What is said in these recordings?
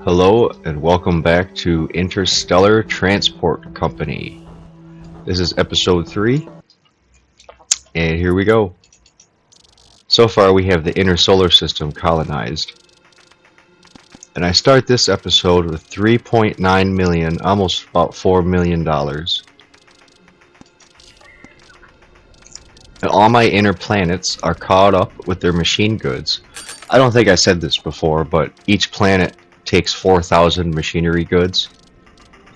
Hello and welcome back to Interstellar Transport Company. This is episode 3, and here we go. So far we have the inner solar system colonized. And I start this episode with 3.9 million, almost about $4 million. And all my inner planets are caught up with their machine goods. I don't think I said this before, but each planet takes 4,000 machinery goods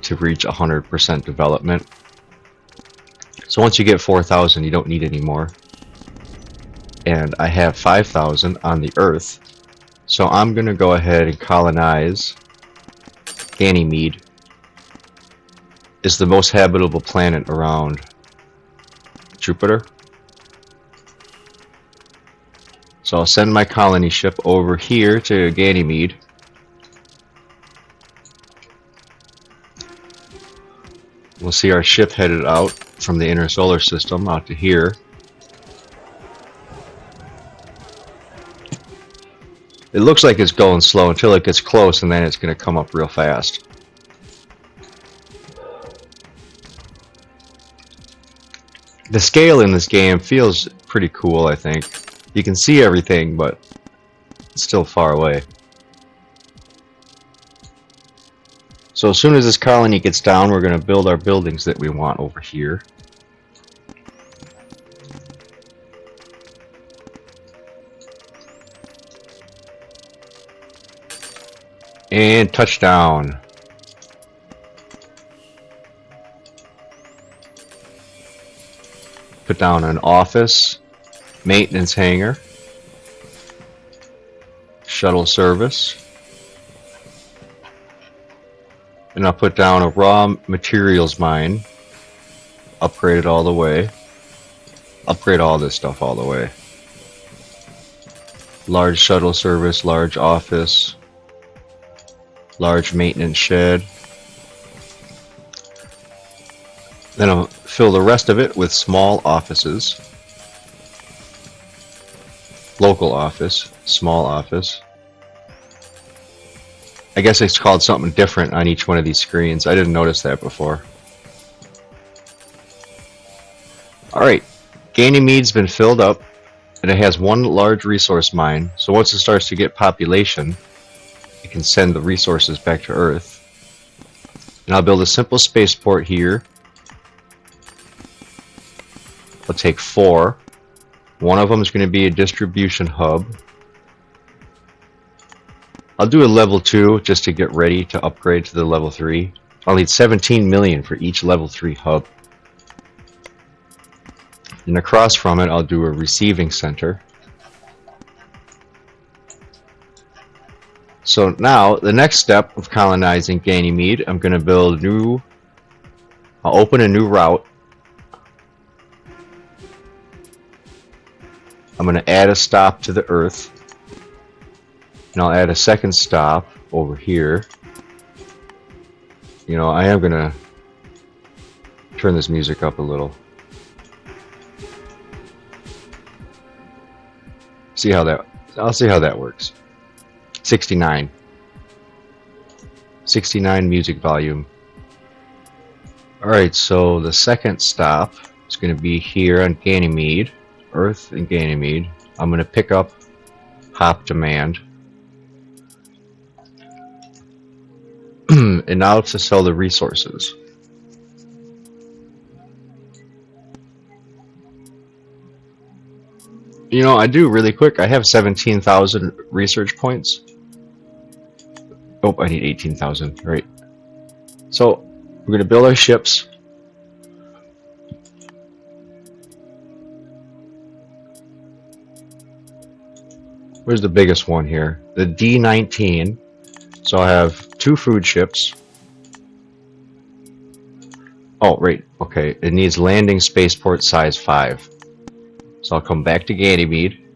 to reach 100% development. So once you get 4,000, you don't need any more. And I have 5,000 on the Earth. So I'm going to go ahead and colonize Ganymede. It's the most habitable planet around Jupiter. So I'll send my colony ship over here to Ganymede. We'll see our ship headed out from the inner solar system out to here. It looks like it's going slow until it gets close, and then it's going to come up real fast. The scale in this game feels pretty cool, I think. You can see everything, but it's still far away. So as soon as this colony gets down, we're going to build our buildings that we want over here. And touchdown. Put down an office, maintenance hangar, shuttle service. And I'll put down a raw materials mine. Upgrade it all the way. Upgrade all this stuff all the way. Large shuttle service, large office, large maintenance shed. Then I'll fill the rest of it with small offices. Local office, small office. I guess it's called something different on each one of these screens. I didn't notice that before. Alright, Ganymede's been filled up, and it has one large resource mine, so once it starts to get population, it can send the resources back to Earth. And I'll build a simple spaceport here. I'll take 4. One of them is going to be a distribution hub. I'll do a level 2 just to get ready to upgrade to the level 3. I'll need 17 million for each level 3 hub. And across from it, I'll do a receiving center. So now, the next step of colonizing Ganymede, I'm going to build I'll open a new route. I'm going to add a stop to the Earth. And I'll add a second stop over here. You know, I am going to turn this music up a little. I'll see how that works. 69. 69 music volume. Alright, so the second stop is going to be here on Ganymede. Earth and Ganymede. I'm going to pick up hop demand. And now to sell the resources. You know, I do really quick. I have 17,000 research points. Oh, I need 18,000. Right. So we're going to build our ships. Where's the biggest one here? The D-19. So I have 2 food ships. Oh, right. Okay. It needs landing spaceport size 5. So I'll come back to Ganymede.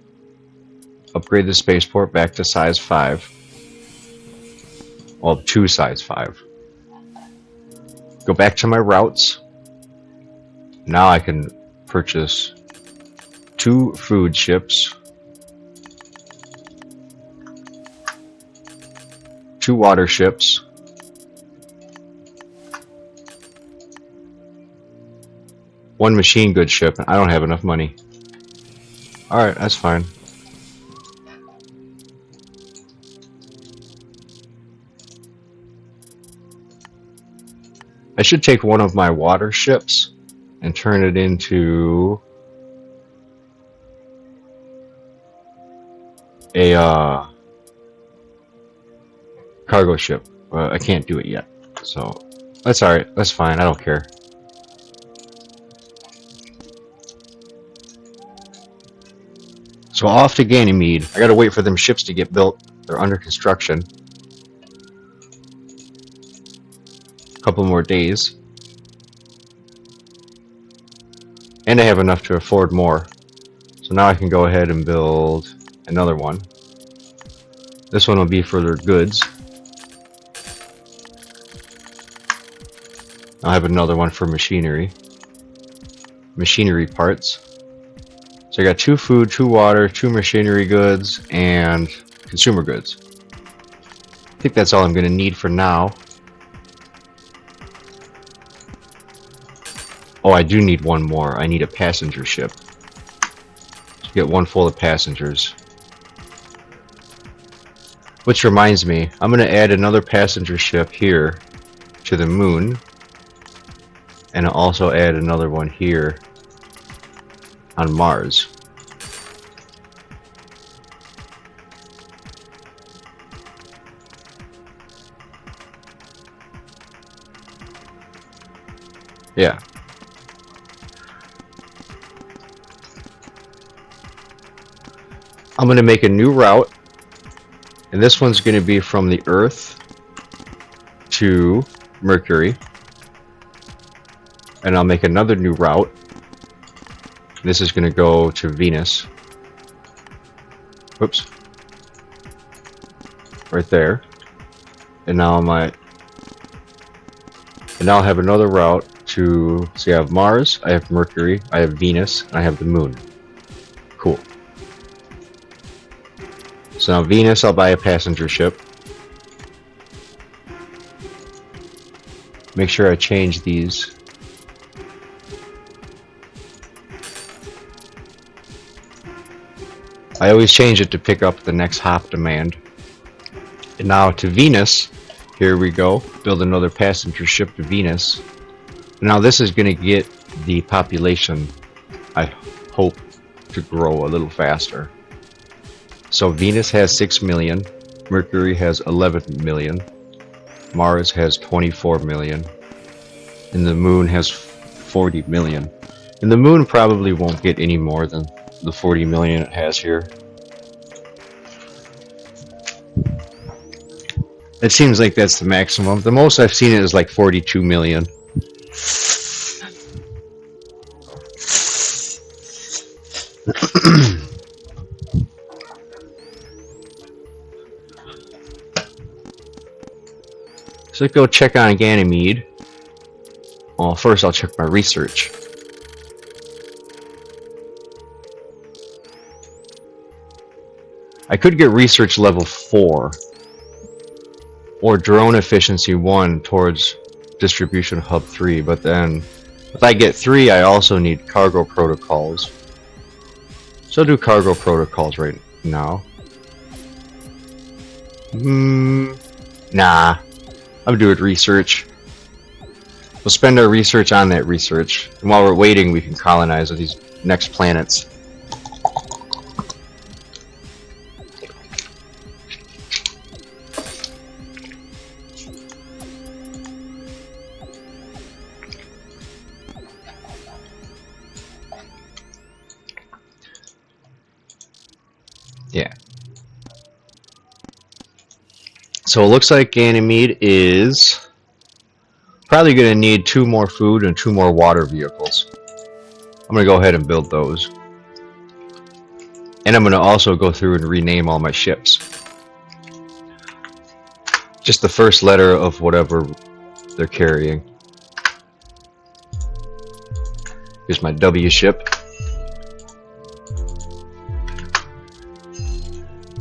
Upgrade the spaceport back to size 5. Well, 2 size 5. Go back to my routes. Now I can purchase 2 food ships. 2 water ships, one machine good ship. I don't have enough money. Alright, that's fine. I should take one of my water ships and turn it into a cargo ship. I can't do it yet, so that's alright. That's fine. I don't care. So off to Ganymede. I gotta wait for them ships to get built. They're under construction. A couple more days. And I have enough to afford more. So now I can go ahead and build another one. This one will be for their goods. I'll have another one for machinery. Machinery parts. So I got 2 food, 2 water, 2 machinery goods, and consumer goods. I think that's all I'm going to need for now. Oh, I do need one more. I need a passenger ship. To get one full of passengers. Which reminds me, I'm going to add another passenger ship here to the moon. And I'll also add another one here on Mars. Yeah. I'm going to make a new route, and this one's going to be from the Earth to Mercury. And I'll make another new route. This is going to go to Venus. Whoops. Right there. And now I have another route to, see, I have Mars, I have Mercury, I have Venus, and I have the moon. Cool. So now Venus, I'll buy a passenger ship. Make sure I change these. I always change it to pick up the next hop demand. And now to Venus, here we go. Build another passenger ship to Venus. Now this is going to get the population, I hope, to grow a little faster. So Venus has 6 million, Mercury has 11 million, Mars has 24 million, and the moon has 40 million. And the moon probably won't get any more than the 40 million it has here. It seems like that's the maximum. The most I've seen it is like 42 million. So let's go check on Ganymede. Well, first I'll check my research. I could get research level 4 or drone efficiency 1 towards distribution hub 3, but then if I get 3 I also need cargo protocols. So I'll do cargo protocols right now. Nah, I'm doing research. We'll spend our research on that research, and while we're waiting we can colonize these next planets. Yeah. So it looks like Ganymede is probably going to need 2 more food and 2 more water vehicles. I'm going to go ahead and build those. And I'm going to also go through and rename all my ships. Just the first letter of whatever they're carrying. Here's my W ship.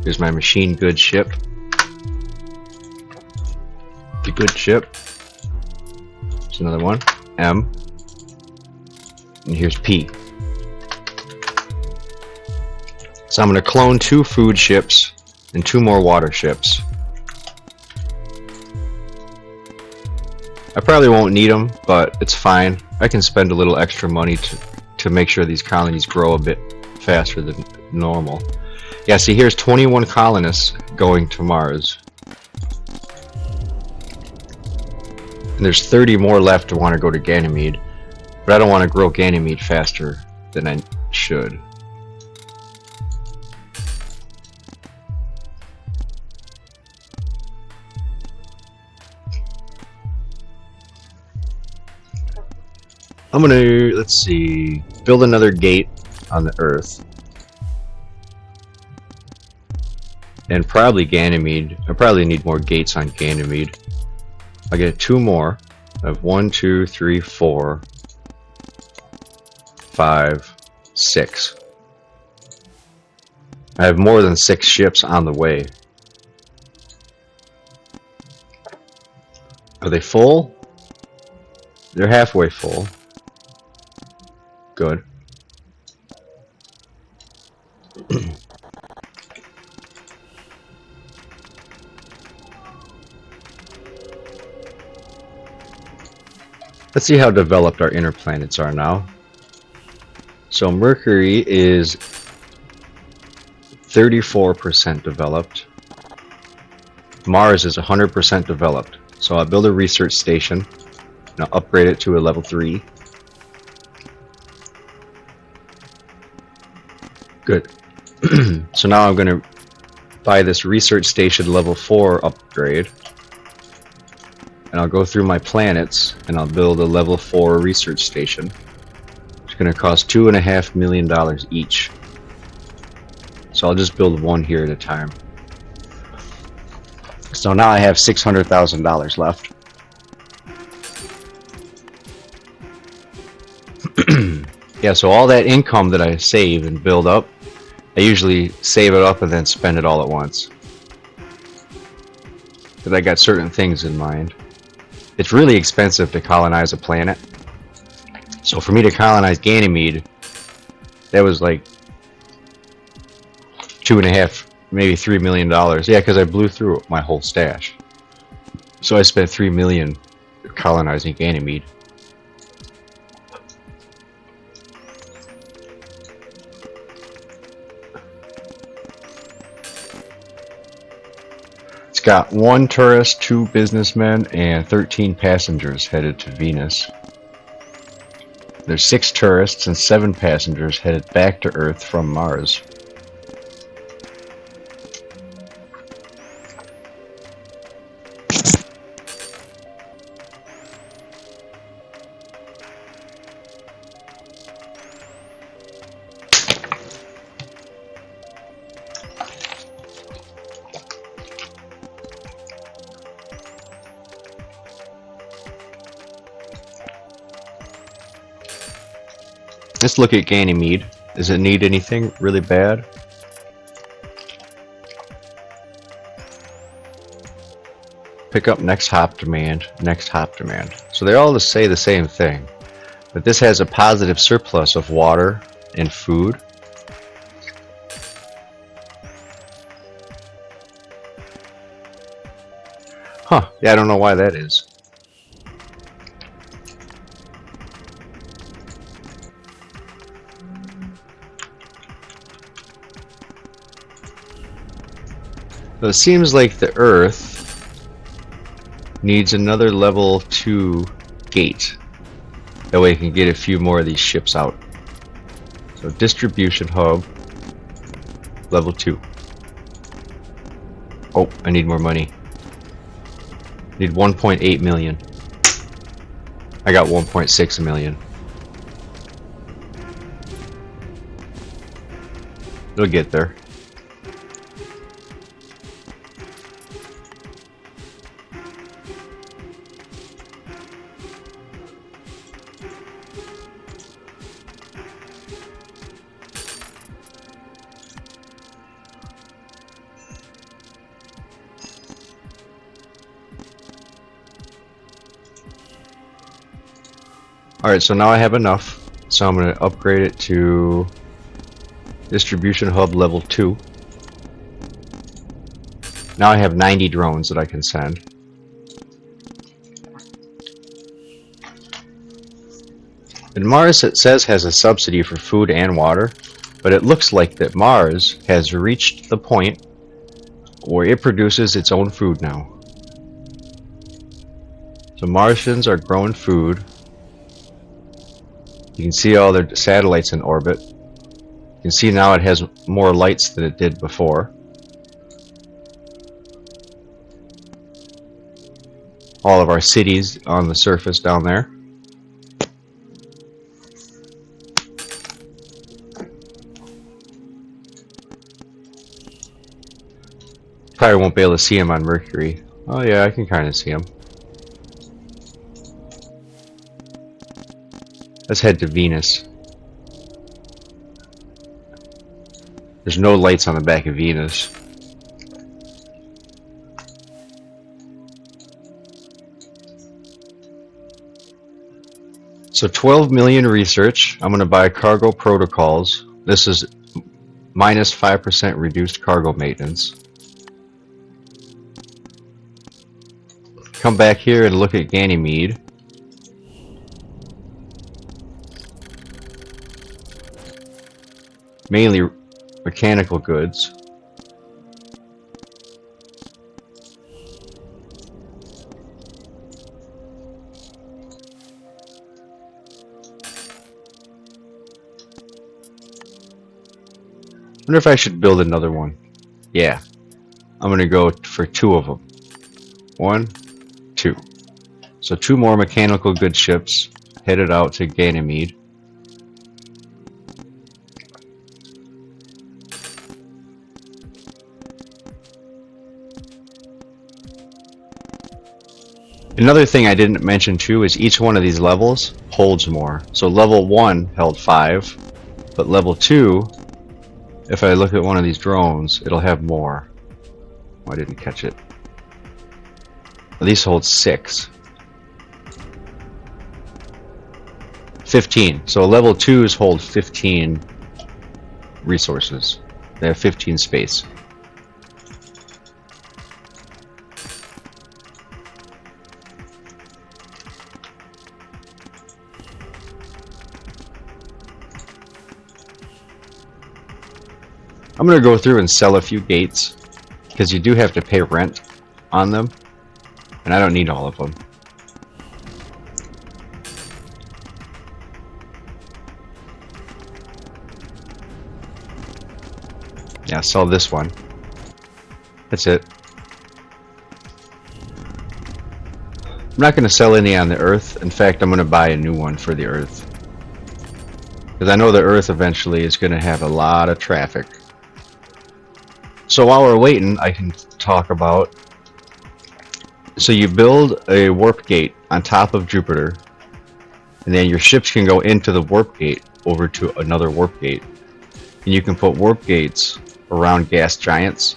Here's my machine goods ship. good ship. There's another one. M. And here's P. So I'm going to clone 2 food ships and 2 more water ships. I probably won't need them, but it's fine. I can spend a little extra money to make sure these colonies grow a bit faster than normal. Yeah, see, here's 21 colonists going to Mars. And there's 30 more left to want to go to Ganymede. But I don't want to grow Ganymede faster than I should. I'm gonna, let's see, build another gate on the Earth. And probably Ganymede. I probably need more gates on Ganymede. I'll get 2 more. I have 1, 2, 3, 4, 5, 6. I have more than 6 ships on the way. Are they full? They're halfway full. Good. Let's see how developed our inner planets are now. So Mercury is 34% developed. Mars is 100% developed. So I'll build a research station and I'll upgrade it to a level 3. Good. So now I'm going to buy this research station level 4 upgrade. And I'll go through my planets and I'll build a level 4 research station. It's going to cost $2.5 million each. So I'll just build one here at a time. So now I have $600,000 left. Yeah, so all that income that I save and build up, I usually save it up and then spend it all at once. Because I got certain things in mind. It's really expensive to colonize a planet. So for me to colonize Ganymede, that was like $2.5, maybe $3 million. Yeah, because I blew through my whole stash. So I spent $3 million colonizing Ganymede. It's got 1 tourist, 2 businessmen, and 13 passengers headed to Venus. There's 6 tourists and 7 passengers headed back to Earth from Mars. Let's look at Ganymede. Does it need anything really bad? Pick up next hop demand, next hop demand. So they all say the same thing. But this has a positive surplus of water and food. Huh, yeah, I don't know why that is. So it seems like the Earth needs another level 2 gate. That way it can get a few more of these ships out. So distribution hub, level 2. Oh, I need more money. Need 1.8 million. I got 1.6 million. It'll get there. Alright, so now I have enough. So I'm going to upgrade it to Distribution Hub Level 2. Now I have 90 drones that I can send. And Mars, it says, has a subsidy for food and water, but it looks like that Mars has reached the point where it produces its own food now. So Martians are growing food. You can see all their satellites in orbit. You can see now it has more lights than it did before. All of our cities on the surface down there. Probably won't be able to see him on Mercury. Oh yeah, I can kind of see him. Let's head to Venus. There's no lights on the back of Venus. So 12 million research. I'm going to buy cargo protocols. This is minus 5% reduced cargo maintenance. Come back here and look at Ganymede. Mainly mechanical goods. Wonder if I should build another one. Yeah, I'm gonna go for 2 of them. 1, 2. So 2 more mechanical goods ships headed out to Ganymede. Another thing I didn't mention too is each one of these levels holds more. So level 1 held 5, but level 2, if I look at one of these drones, it'll have more. Oh, I didn't catch it. Well, these hold 6. 15. So level 2s hold 15 resources. They have 15 space. I'm going to go through and sell a few gates, because you do have to pay rent on them, and I don't need all of them. Yeah, sell this one. That's it. I'm not going to sell any on the Earth. In fact, I'm going to buy a new one for the Earth. Because I know the Earth eventually is going to have a lot of traffic. So while we're waiting, I can talk about... So you build a warp gate on top of Jupiter, and then your ships can go into the warp gate over to another warp gate. And you can put warp gates around gas giants.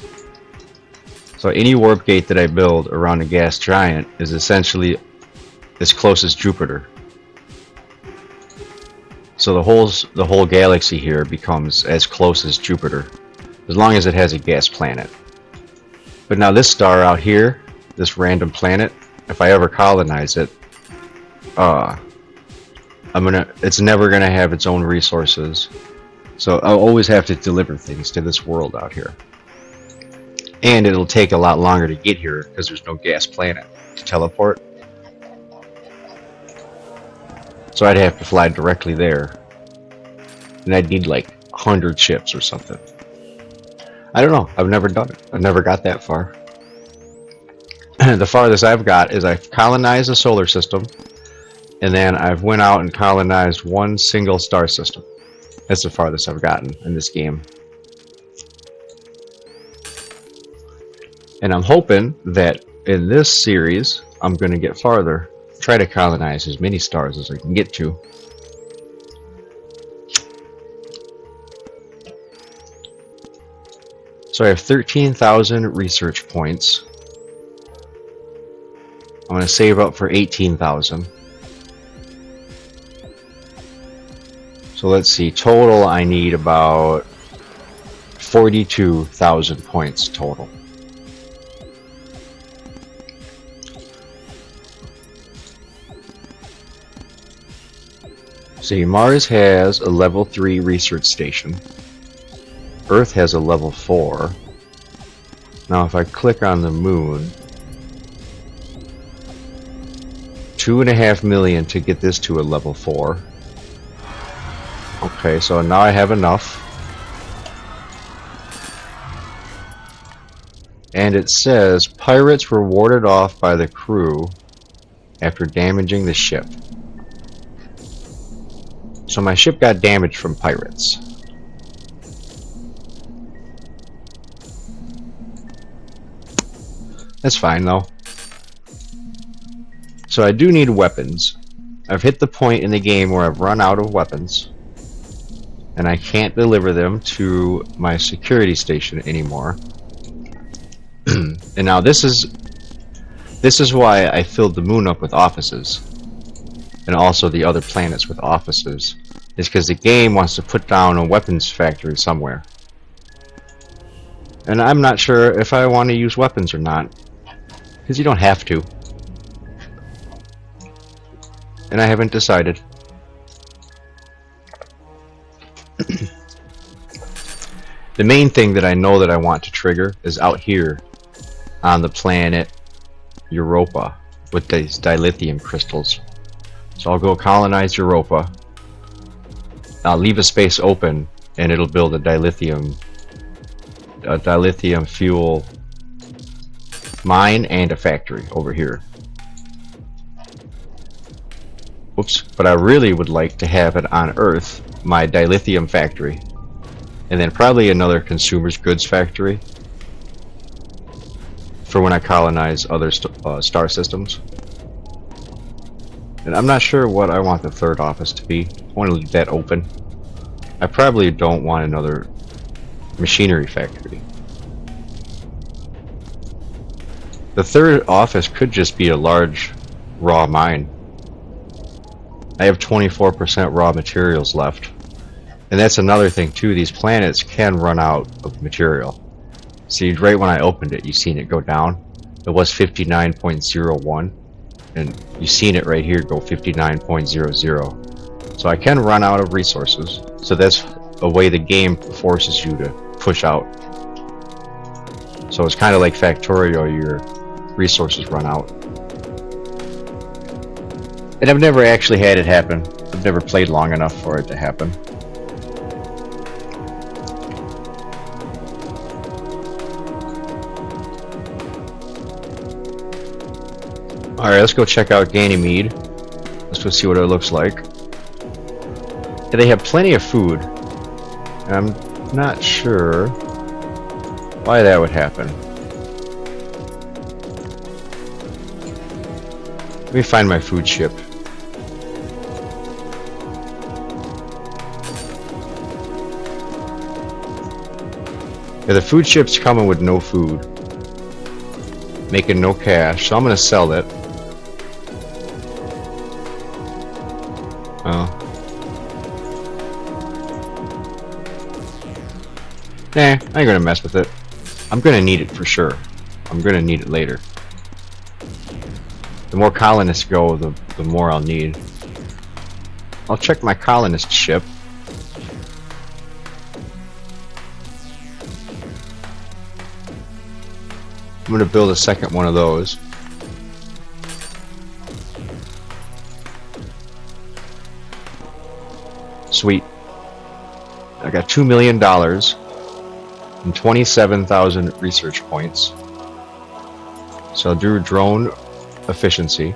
So any warp gate that I build around a gas giant is essentially as close as Jupiter. So the whole galaxy here becomes as close as Jupiter, as long as it has a gas planet. But now this star out here, this random planet, if I ever colonize it, it's never gonna have its own resources. So I'll always have to deliver things to this world out here. And it'll take a lot longer to get here because there's no gas planet to teleport. So I'd have to fly directly there. And I'd need like 100 ships or something. I don't know. I've never done it. I've never got that far. The farthest I've got is I've colonized a solar system, and then I've went out and colonized one single star system. That's the farthest I've gotten in this game. And I'm hoping that in this series, I'm going to get farther. Try to colonize as many stars as I can get to. So I have 13,000 research points. I'm going to save up for 18,000. So let's see, total I need about 42,000 points total. See, Mars has a level 3 research station. Earth has a level 4. Now if I click on the moon, 2.5 million to get this to a level 4. Okay, so now I have enough. And it says, pirates were warded off by the crew after damaging the ship. So my ship got damaged from pirates. That's fine though. So I do need weapons. I've hit the point in the game where I've run out of weapons. And I can't deliver them to my security station anymore. And now this is why I filled the moon up with offices. And also the other planets with offices. Is because the game wants to put down a weapons factory somewhere. And I'm not sure if I want to use weapons or not. Because you don't have to. And I haven't decided. The main thing that I know that I want to trigger is out here on the planet Europa with these dilithium crystals. So I'll go colonize Europa. I'll leave a space open and it'll build a dilithium fuel mine and a factory over here. Oops, but I really would like to have it on Earth, my dilithium factory. And then probably another consumer's goods factory for when I colonize other star systems. And I'm not sure what I want the third office to be. I want to leave that open. I probably don't want another machinery factory. The third office could just be a large raw mine. I have 24% raw materials left. And that's another thing too, these planets can run out of material. See, right when I opened it, you seen it go down. It was 59.01, and you seen it right here go 59.00. So I can run out of resources. So that's a way the game forces you to push out. So it's kind of like Factorio, your resources run out. And I've never actually had it happen. I've never played long enough for it to happen. Alright, let's go check out Ganymede. Let's go see what it looks like. Yeah, they have plenty of food. And I'm not sure why that would happen. Let me find my food ship. Yeah, the food ship's coming with no food. Making no cash, so I'm gonna sell it. Oh. Nah, I ain't gonna mess with it. I'm gonna need it for sure. I'm gonna need it later. The more colonists go, the more I'll need. I'll check my colonist ship. I'm gonna build a second one of those. Sweet. I got $2 million and 27,000 research points. So I'll do drone efficiency.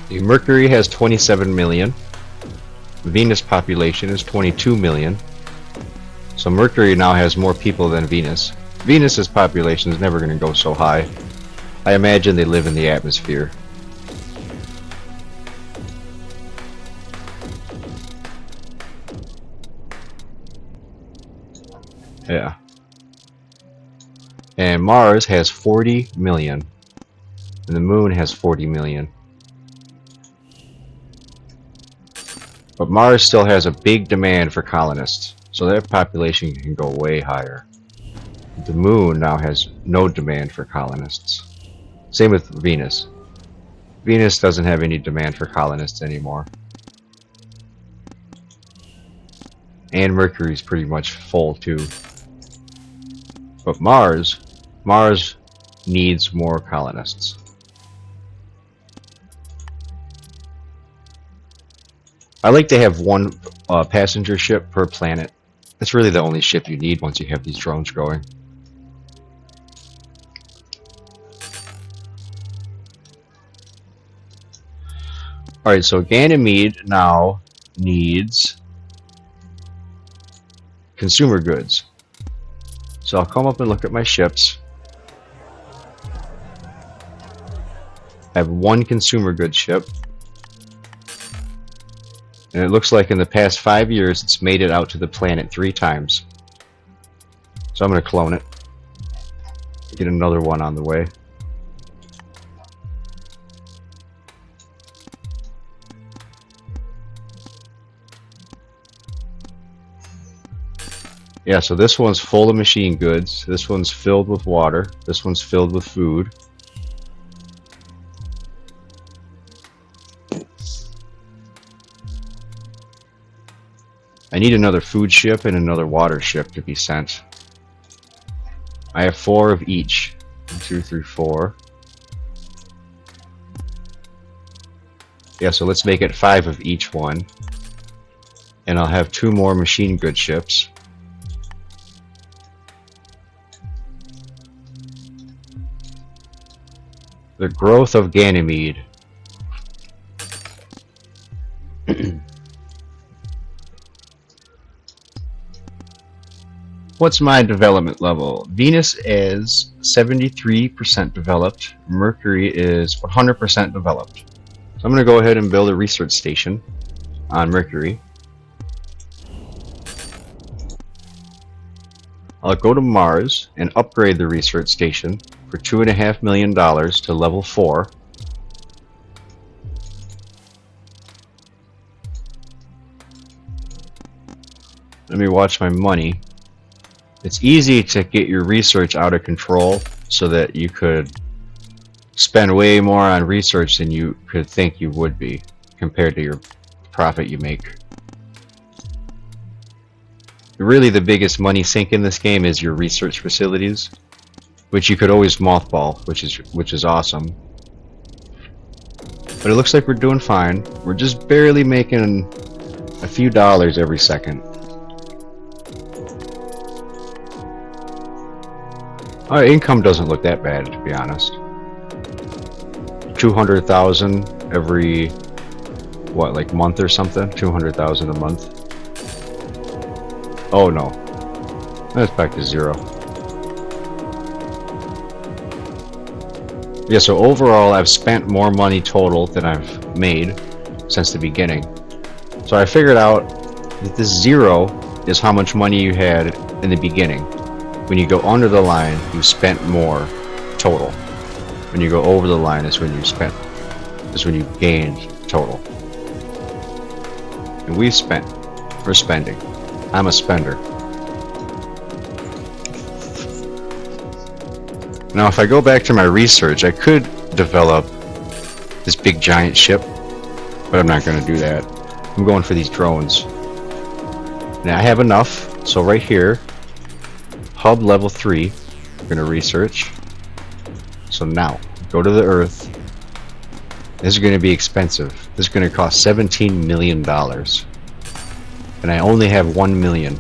The Mercury has 27 million. Venus population is 22 million. So Mercury now has more people than Venus. Venus's population is never going to go so high. I imagine they live in the atmosphere. Yeah. And Mars has 40 million. And the Moon has 40 million. But Mars still has a big demand for colonists, so their population can go way higher. The Moon now has no demand for colonists. Same with Venus. Venus doesn't have any demand for colonists anymore. And Mercury's pretty much full too. But Mars needs more colonists. I like to have one passenger ship per planet. That's really the only ship you need once you have these drones going. Alright, so Ganymede now needs consumer goods. So I'll come up and look at my ships. I have one consumer goods ship. And it looks like in the past 5 years it's made it out to the planet 3 times. So I'm going to clone it. Get another one on the way. Yeah, so this one's full of machine goods. This one's filled with water. This one's filled with food. I need another food ship and another water ship to be sent. I have 4 of each. 1, 2, 3, 4. Yeah, so let's make it 5 of each one. And I'll have 2 more machine good ships. The growth of Ganymede. What's my development level? Venus is 73% developed. Mercury is 100% developed. So I'm going to go ahead and build a research station on Mercury. I'll go to Mars and upgrade the research station for $2.5 million to level 4. Let me watch my money. It's easy to get your research out of control so that you could spend way more on research than you could think you would be compared to your profit you make. Really, the biggest money sink in this game is your research facilities, which you could always mothball, which is awesome. But it looks like we're doing fine. We're just barely making a few dollars every second. Our income doesn't look that bad, to be honest. 200,000 every, what, like month or something? 200,000 a month. Oh no, that's back to 0. Yeah, so overall I've spent more money total than I've made since the beginning. So I figured out that this 0 is how much money you had in the beginning. When you go under the line, you spent more total. When you go over the line is when you gained total. And we're spending. I'm a spender. Now if I go back to my research, I could develop this big giant ship, but I'm not going to do that. I'm going for these drones. Now I have enough, so right here, hub level 3, we're going to research. So now, go to the Earth. This is going to be expensive. This is going to cost $17 million. And I only have 1 million.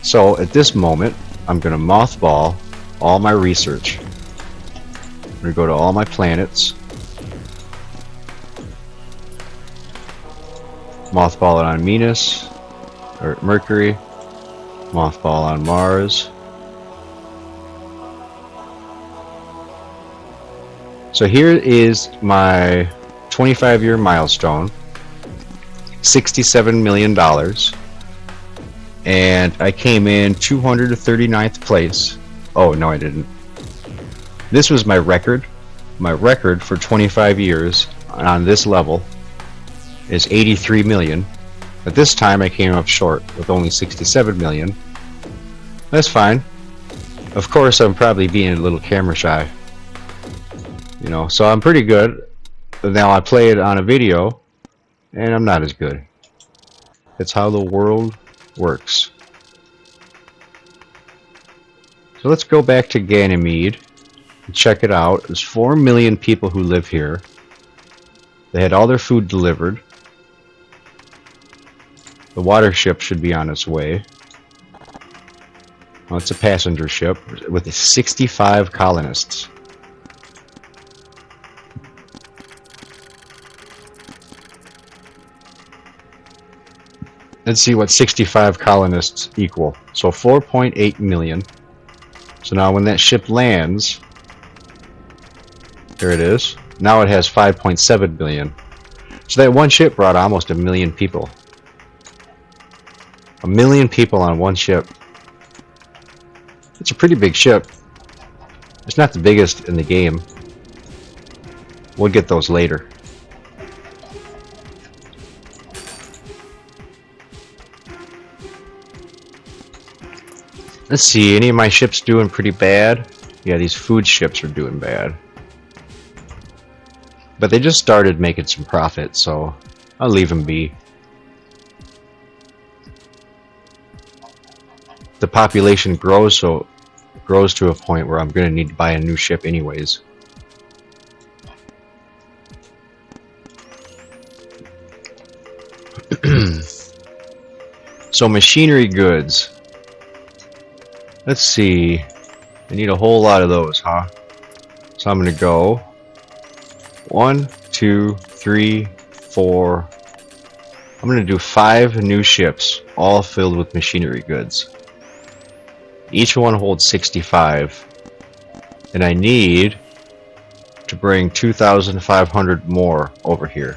So at this moment, I'm going to mothball all my research. I'm going to go to all my planets. Mothball it on Venus, or Mercury. Mothball on Mars. So here is my 25-year milestone. $67 million. And I came in 239th place Oh, no, I didn't. This was my record. My record for 25 years on this level is 83 million. But this time I came up short with only 67 million. That's fine. Of course, I'm probably being a little camera shy. You know, so I'm pretty good. Now I play it on a video, and I'm not as good. That's how the world works. So let's go back to Ganymede and check it out. There's 4 million people who live here. They had all their food delivered. The water ship should be on its way. Well, it's a passenger ship with 65 colonists. Let's see what 65 colonists equal. So 4.8 million. So now when that ship lands, there it is. Now it has 5.7 billion. So that one ship brought almost 1 million people. 1 million people on one ship. It's a pretty big ship. It's not the biggest in the game. We'll get those later. Let's see, any of my ships doing pretty bad? Yeah, these food ships are doing bad. But they just started making some profit, so I'll leave them be. The population grows, so it grows to a point where I'm going to need to buy a new ship anyways. So machinery goods. Let's see. I need a whole lot of those, huh? So I'm going to go 1, 2, 3, 4. I'm going to do 5 new ships, all filled with machinery goods. Each one holds 65. And I need to bring 2,500 more over here.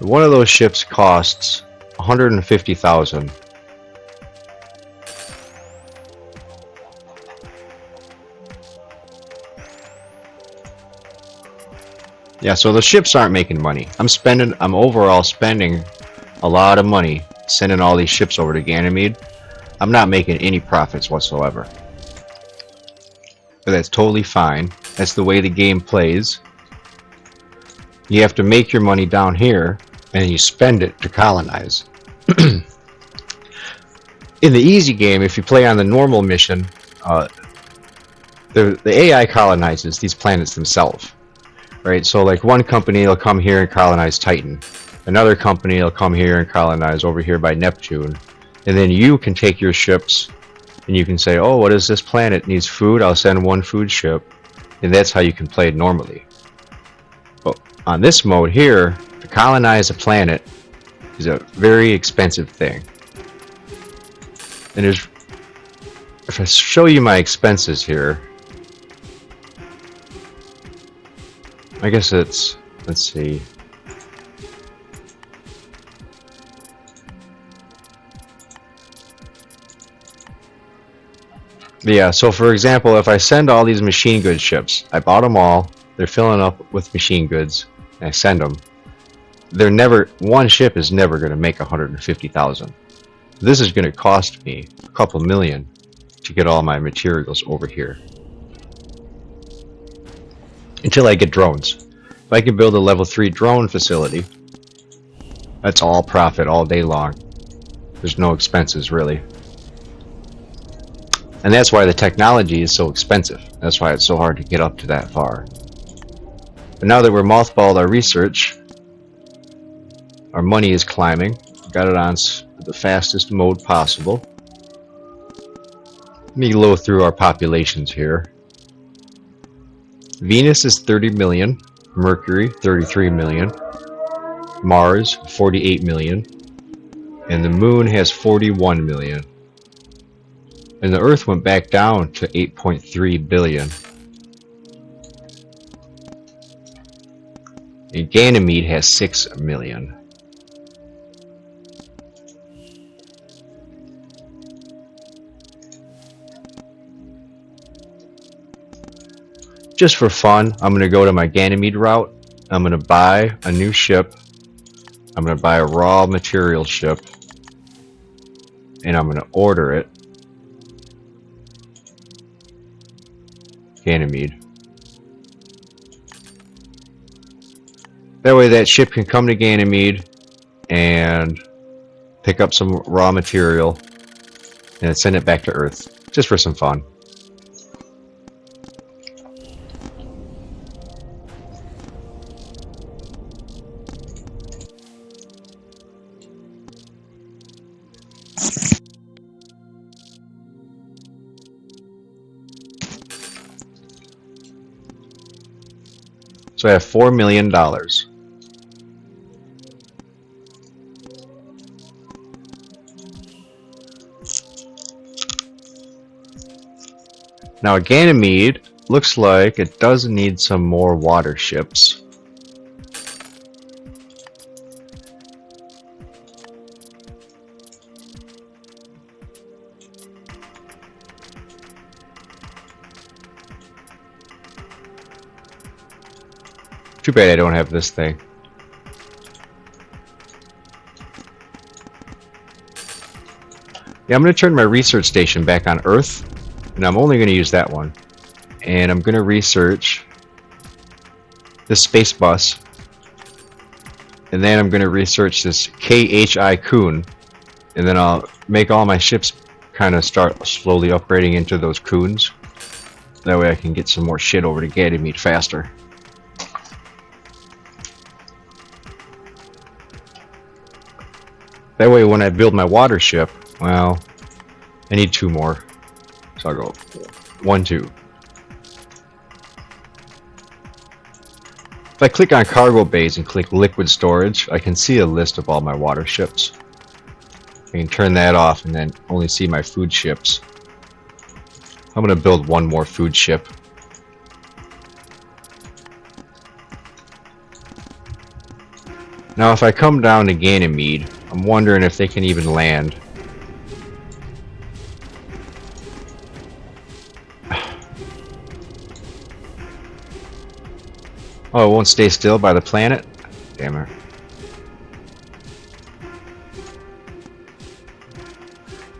One of those ships costs 150,000. Yeah, so the ships aren't making money. I'm overall spending a lot of money sending all these ships over to Ganymede. I'm not making any profits whatsoever. But that's totally fine. That's the way the game plays. You have to make your money down here, and you spend it to colonize. In the easy game, if you play on the normal mission, the AI colonizes these planets themselves. Right, so like one company will come here and colonize Titan. Another company will come here and colonize over here by Neptune. And then you can take your ships and you can say, oh, what is this planet? Needs food? I'll send one food ship. And that's how you can play it normally. But on this mode here, to colonize a planet is a very expensive thing. And if I show you my expenses here, I guess it's, let's see. Yeah, so for example, if I send all these machine goods ships, I bought them all, they're filling up with machine goods, and I send them. One ship is never going to make 150,000. This is going to cost me a couple million to get all my materials over here. Until I get drones. If I can build a level 3 drone facility, that's all profit all day long. There's no expenses really. And that's why the technology is so expensive. That's why it's so hard to get up to that far. But now that we're mothballed our research, our money is climbing. Got it on the fastest mode possible. Let me go through our populations here. Venus is 30 million, Mercury 33 million, Mars 48 million, and the Moon has 41 million. And the Earth went back down to 8.3 billion. And Ganymede has 6 million. Just for fun, I'm going to go to my Ganymede route. I'm going to buy a new ship. I'm going to buy a raw material ship. And I'm going to order it. Ganymede. That way that ship can come to Ganymede and pick up some raw material and send it back to Earth. Just for some fun. So I have $4 million. Now Ganymede looks like it does need some more water ships. Too bad I don't have this thing. Yeah, I'm going to turn my research station back on Earth, and I'm only going to use that one. And I'm going to research this space bus, and then I'm going to research this KHI Kun, and then I'll make all my ships kind of start slowly upgrading into those Kuns. That way I can get some more shit over to Ganymede faster. That way when I build my water ship, well, I need 2 more. So I'll go 1, 2. If I click on cargo bays and click liquid storage, I can see a list of all my water ships. I can turn that off and then only see my food ships. I'm going to build 1 more food ship. Now if I come down to Ganymede, I'm wondering if they can even land. Oh, it won't stay still by the planet? Damn it.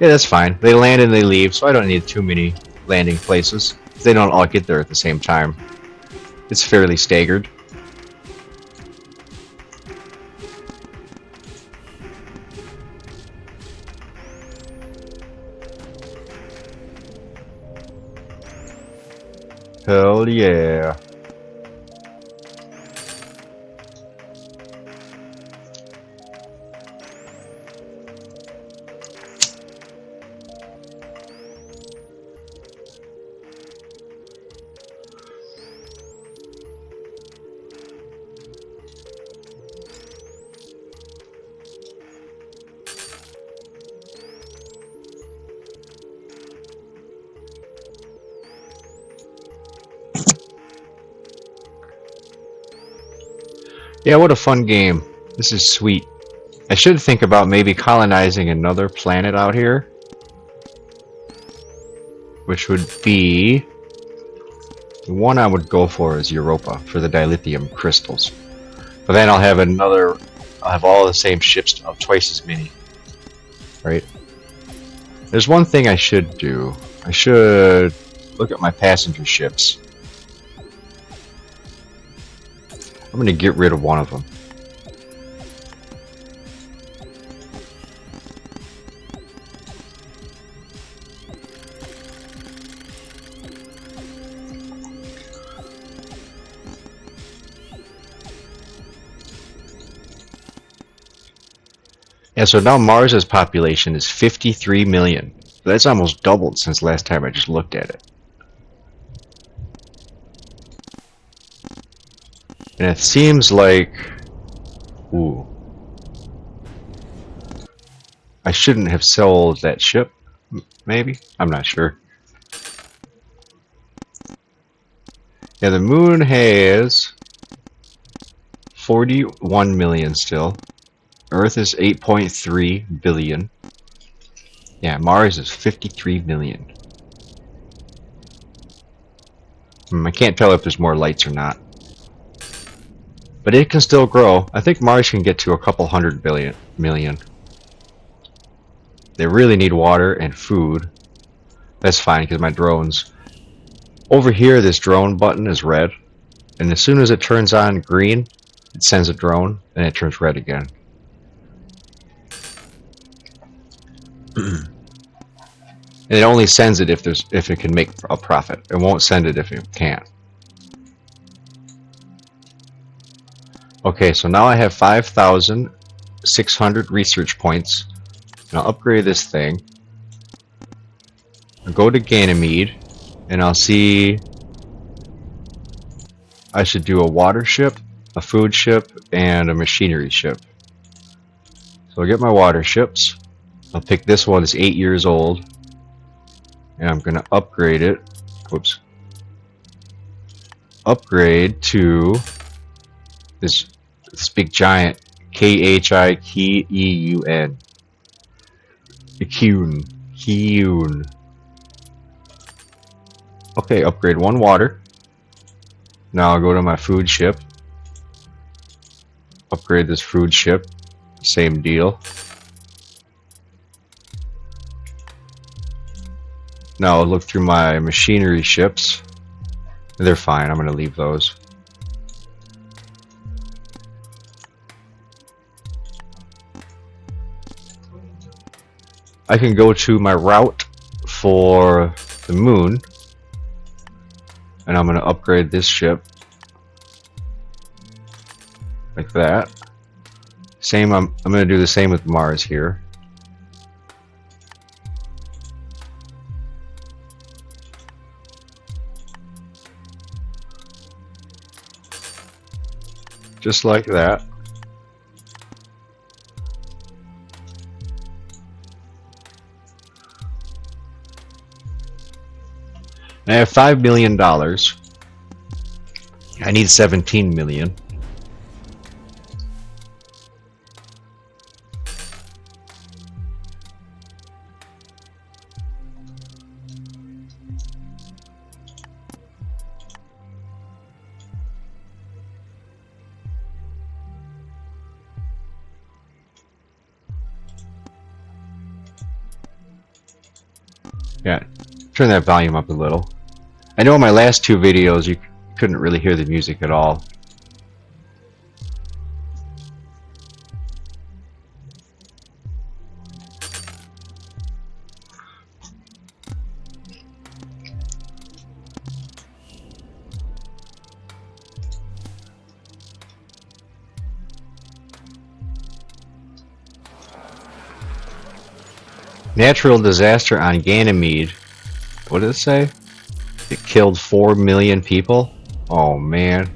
Yeah, that's fine. They land and they leave, so I don't need too many landing places. They don't all get there at the same time. It's fairly staggered. Hell yeah. Yeah, what a fun game. This is sweet. I should think about maybe colonizing another planet out here. Which would be... The one I would go for is Europa, for the dilithium crystals. But then I'll have another... I'll have all the same ships of twice as many. Right? There's one thing I should do. I should look at my passenger ships. I'm going to get rid of one of them. Yeah, so now Mars's population is 53 million. So that's almost doubled since last time I just looked at it. And it seems like... Ooh. I shouldn't have sold that ship. maybe? I'm not sure. Yeah, the moon has 41 million still. Earth is 8.3 billion. Yeah, Mars is 53 million. I can't tell if there's more lights or not. But it can still grow. I think Mars can get to a couple million. They really need water and food. That's fine because my drones. Over here, this drone button is red. And as soon as it turns on green, it sends a drone, and it turns red again. And it only sends it if it can make a profit. It won't send it if it can't. Okay, so now I have 5,600 research points. And I'll upgrade this thing. I'll go to Ganymede, and I'll see. I should do a water ship, a food ship, and a machinery ship. So I'll get my water ships. I'll pick this one, it's 8 years old. And I'm gonna upgrade it. Whoops. Upgrade to this big giant Khikeun. Keun. Okay, upgrade one water. Now I'll go to my food ship. Upgrade this food ship. Same deal. Now I'll look through my machinery ships. They're fine, I'm going to leave those. I can go to my route for the moon. And I'm going to upgrade this ship. Like that. Same, I'm going to do the same with Mars here. Just like that. I have $5 million. I need 17 million. Yeah, turn that volume up a little. I know in my last two videos you couldn't really hear the music at all. Natural disaster on Ganymede. What did it say? It killed 4 million people? Oh man.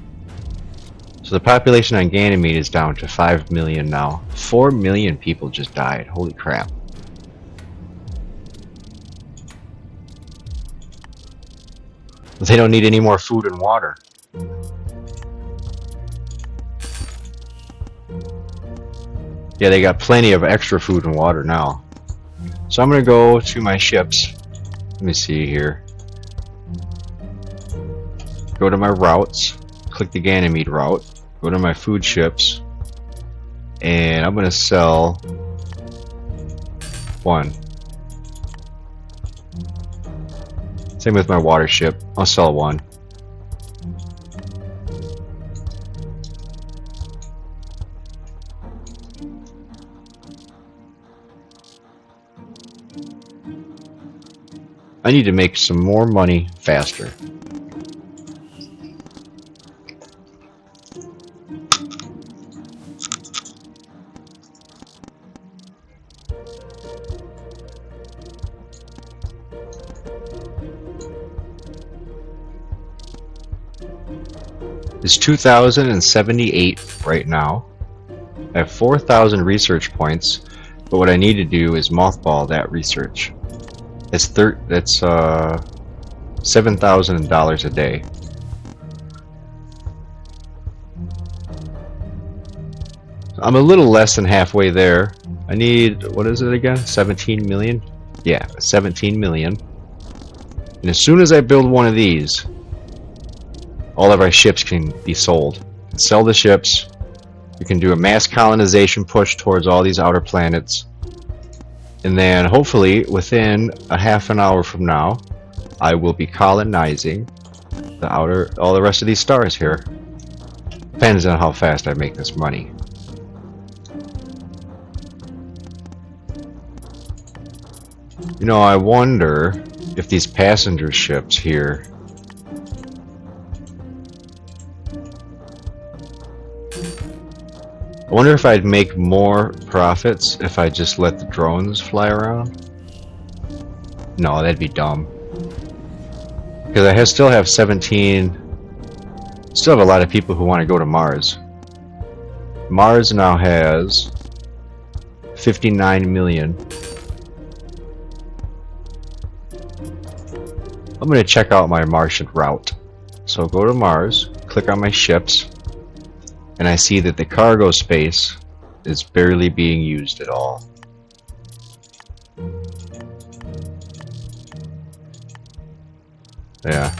So the population on Ganymede is down to 5 million now. 4 million people just died. Holy crap. They don't need any more food and water. Yeah, they got plenty of extra food and water now. So I'm gonna go to my ships. Let me see here. Go to my routes, click the Ganymede route, go to my food ships, and I'm gonna sell one. Same with my water ship, I'll sell one. I need to make some more money faster. It's 2,078 right now. I have 4,000 research points, but what I need to do is mothball that research. It's $7,000 a day. I'm a little less than halfway there. I need, what is it again? 17 million? Yeah, 17 million. And as soon as I build one of these, all of our ships can be sold. Sell the ships. We can do a mass colonization push towards all these outer planets. And then hopefully within a half an hour from now, I will be colonizing all the rest of these stars here. Depends on how fast I make this money. You know, I wonder if these passenger ships here, I wonder if I'd make more profits if I just let the drones fly around. No, that'd be dumb. Because I still have 17, still have a lot of people who want to go to Mars. Mars now has 59 million. I'm going to check out my Martian route. So go to Mars, click on my ships, and I see that the cargo space is barely being used at all. Yeah.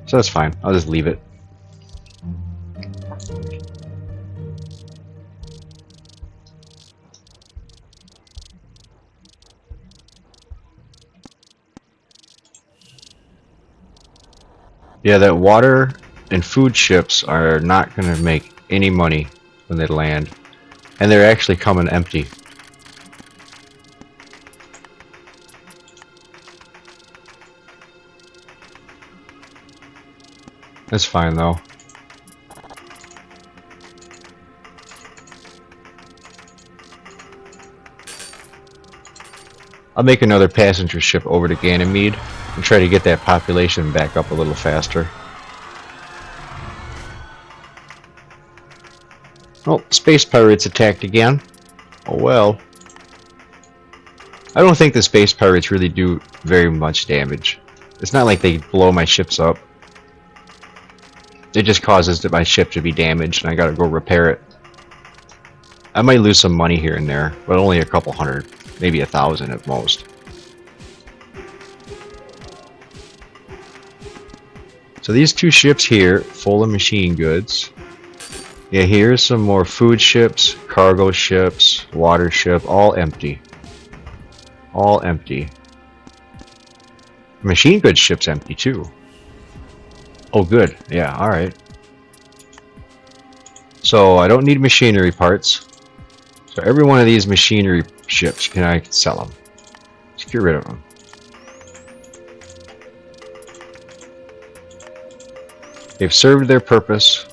So that's fine. I'll just leave it. Yeah, that water and food ships are not going to make any money when they land. And they're actually coming empty. That's fine though. I'll make another passenger ship over to Ganymede and try to get that population back up a little faster. Oh, space pirates attacked again. Oh well. I don't think the space pirates really do very much damage. It's not like they blow my ships up. It just causes my ship to be damaged and I gotta go repair it. I might lose some money here and there, but only a couple hundred, maybe 1,000 at most. So these two ships here, full of machine goods. Yeah, here's some more food ships, cargo ships, water ship, all empty. All empty. Machine goods ship's empty too. Oh good, yeah, alright. So I don't need machinery parts. So every one of these machinery ships, can I sell them? Let's get rid of them. They've served their purpose.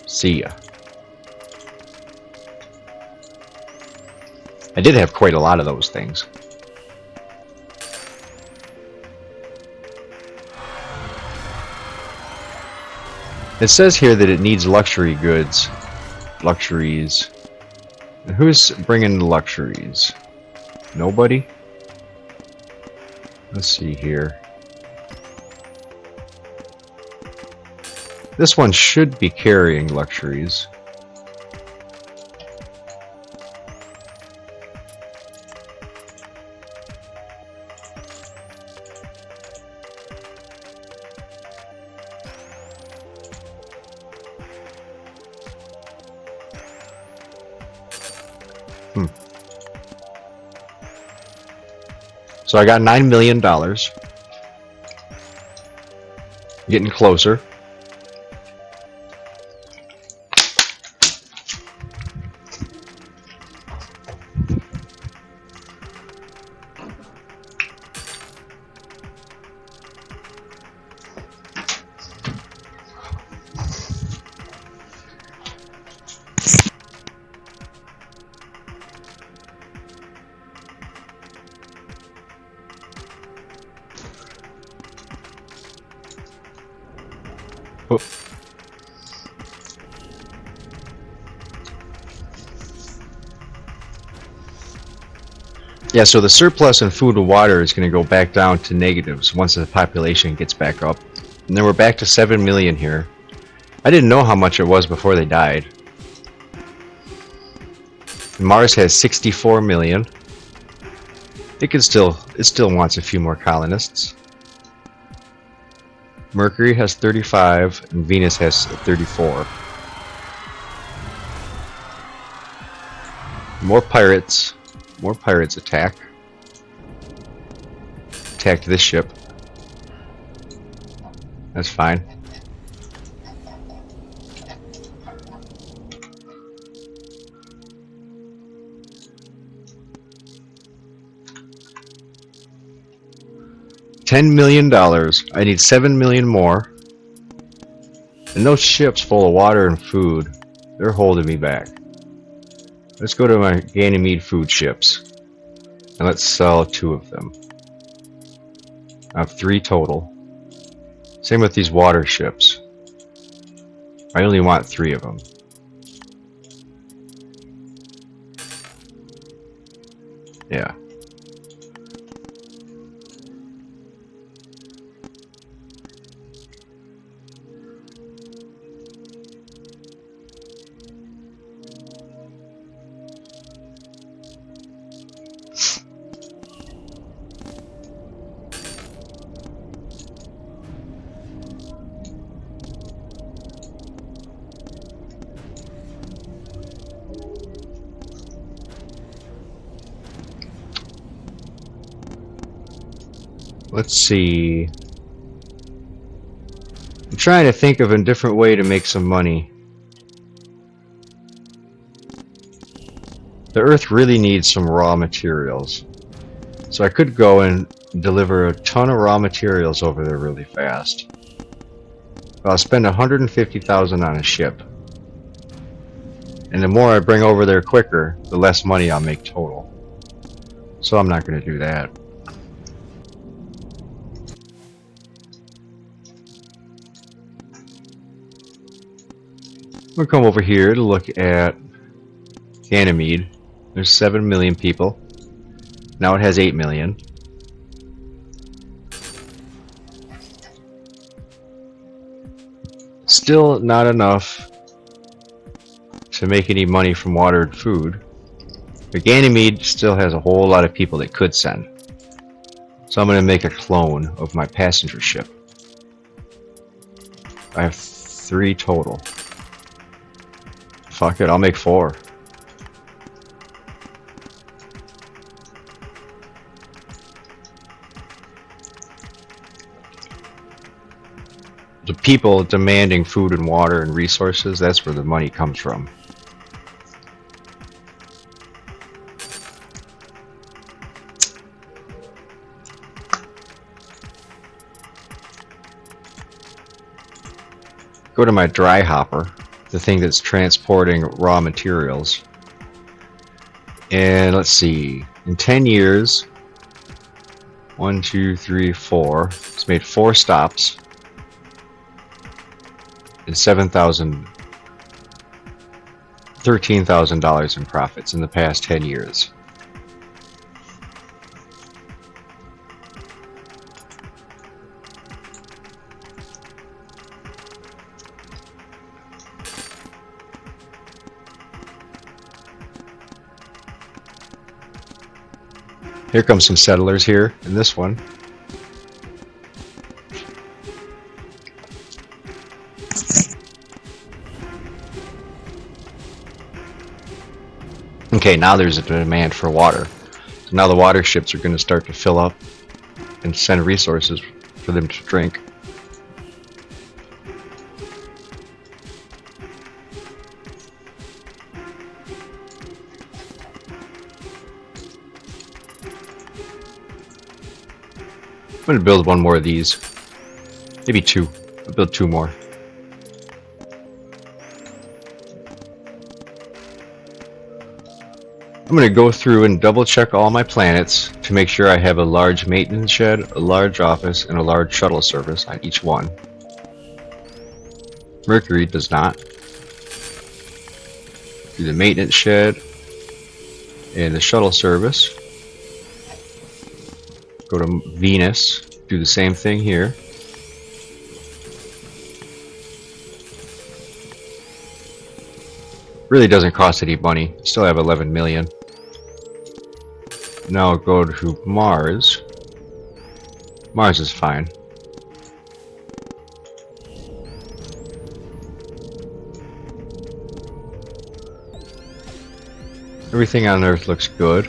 See ya. I did have quite a lot of those things. It says here that it needs luxury goods. Luxuries. Who's bringing the luxuries? Nobody? Let's see here. This one should be carrying luxuries. So I got $9 million. Getting closer. Yeah, so the surplus in food and water is going to go back down to negatives once the population gets back up. And then we're back to 7 million here. I didn't know how much it was before they died. Mars has 64 million. It still wants a few more colonists. Mercury has 35 and Venus has 34. More pirates attacked this ship. That's fine. $10 million. I need 7 million more. And those ships full of water and food, they're holding me back. Let's go to my Ganymede food ships. And let's sell 2 of them. I have 3 total. Same with these water ships. I only want 3 of them. Yeah. Let's see. I'm trying to think of a different way to make some money. The Earth really needs some raw materials. So I could go and deliver a ton of raw materials over there really fast. I'll spend 150,000 on a ship. And the more I bring over there quicker, the less money I'll make total. So I'm not going to do that. We'll come over here to look at Ganymede. There's 7 million people. Now it has 8 million. Still not enough to make any money from water and food. But Ganymede still has a whole lot of people that could send. So I'm going to make a clone of my passenger ship. I have 3 total. Fuck it, I'll make 4. The people demanding food and water and resources, that's where the money comes from. Go to my dry hopper, the thing that's transporting raw materials. And let's see, in 10 years, 1, 2, 3, 4, it's made 4 stops and $13,000 in profits in the past 10 years. Here comes some settlers here in this one. Okay, now there's a demand for water. So now the water ships are going to start to fill up and send resources for them to drink. I'm going to build one more of these. Maybe 2. I'll build 2 more. I'm going to go through and double check all my planets to make sure I have a large maintenance shed, a large office, and a large shuttle service on each one. Mercury does not. Do the maintenance shed and the shuttle service. Go to Venus. Do the same thing here. Really doesn't cost any money. Still have 11 million. Now go to Mars. Mars is fine. Everything on Earth looks good.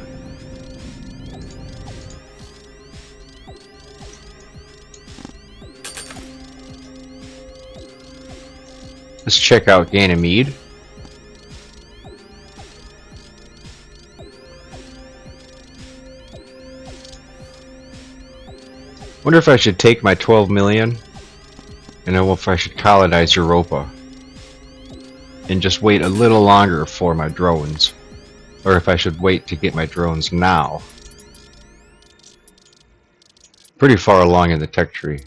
Let's check out Ganymede. Wonder if I should take my 12 million and then if I should colonize Europa and just wait a little longer for my drones, or if I should wait to get my drones now. Pretty far along in the tech tree.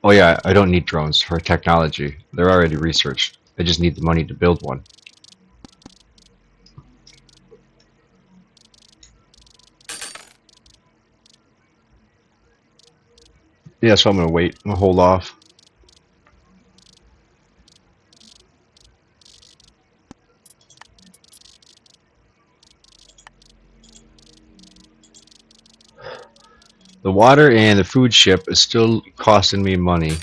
Oh yeah, I don't need drones for technology. They're already researched. I just need the money to build one. Yeah, so I'm gonna wait. I'm gonna hold off. The water and the food ship is still costing me money.